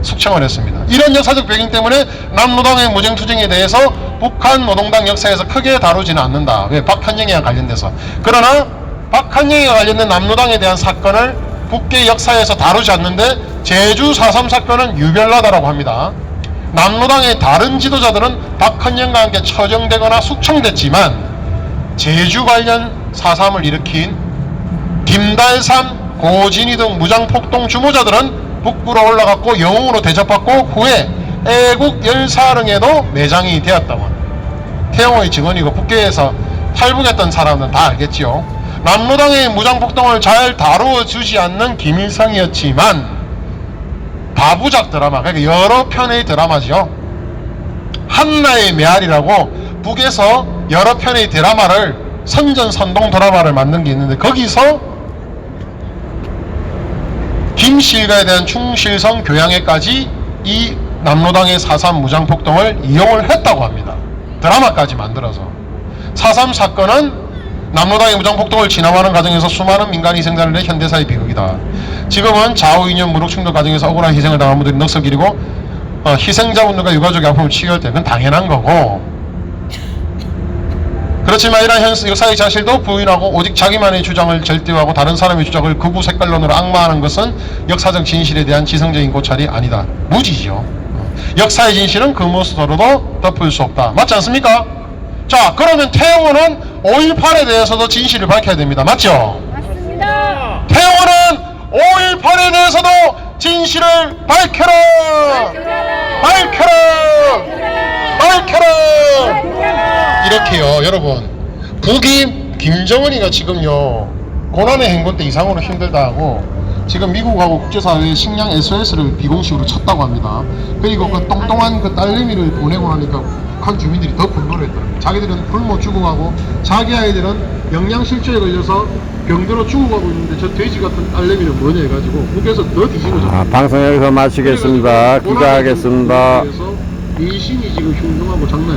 숙청을 했습니다. 이런 역사적 배경 때문에 남로당의 무정투쟁에 대해서 북한 노동당 역사에서 크게 다루지는 않는다. 왜? 박헌영이와 관련돼서. 그러나 박헌영이와 관련된 남로당에 대한 사건을 북계 역사에서 다루지 않는데 제주 4.3 사건은 유별나다라고 합니다. 남로당의 다른 지도자들은 박헌영과 함께 처정되거나 숙청됐지만 제주 관련 4.3을 일으킨 김달삼, 고진희 등 무장폭동 주모자들은 북부로 올라갔고 영웅으로 대접받고 후에 애국 열사릉에도 매장이 되었다고 합니다. 태영호의 증언이고 북계에서 탈북했던 사람은 다 알겠지요. 남로당의 무장폭동을 잘 다루어주지 않는 김일성이었지만 다부작 드라마, 그러니까 여러 편의 드라마죠. 한나의 메아리라고 북에서 여러 편의 드라마를 선전선동 드라마를 만든 게 있는데 거기서 김실가에 대한 충실성 교양에까지 이 남로당의 4.3 무장폭동을 이용을 했다고 합니다. 드라마까지 만들어서. 4.3 사건은 남로당의 무장폭동을 진압하는 과정에서 수많은 민간이 희생자를 낸 현대사의 비극이다. 지금은 좌우 이념 무력 충돌 과정에서 억울한 희생을 당한 분들이 넋을 희생자분들과 유가족의 아픔을 치유할 때 그건 당연한 거고, 그렇지만 이러한 역사의 자실도 부인하고 오직 자기만의 주장을 절대화하고 다른 사람의 주장을 극우 색깔론으로 악마하는 것은 역사적 진실에 대한 지성적인 고찰이 아니다. 무지죠. 역사의 진실은 그 무엇으로도 덮을 수 없다. 맞지 않습니까? 자, 그러면 태영호는 5.18에 대해서도 진실을 밝혀야 됩니다. 맞죠? 맞습니다. 태영호는 5.18에 대해서도 진실을 밝혀라! 밝혀라! 밝혀라! 이렇게요, 여러분. 북이 김정은이가 지금요 고난의 행군 때 이상으로 힘들다 하고 지금 미국하고 국제사회에 식량 SOS를 비공식으로 쳤다고 합니다. 그리고 그 똥똥한 그 딸내미를 보내고 나니까 북한 주민들이 더 분노를 했더라고요. 자기들은 굶어 죽어가고 자기 아이들은 영양실조에 걸려서 병들어 죽어가고 있는데 저 돼지 같은 딸내미는 뭐냐 해가지고 북에서 더 뒤집어졌어요. 방송 여기서 마치겠습니다. 기자하겠습니다. 민심이 지금 흉흉하고 장난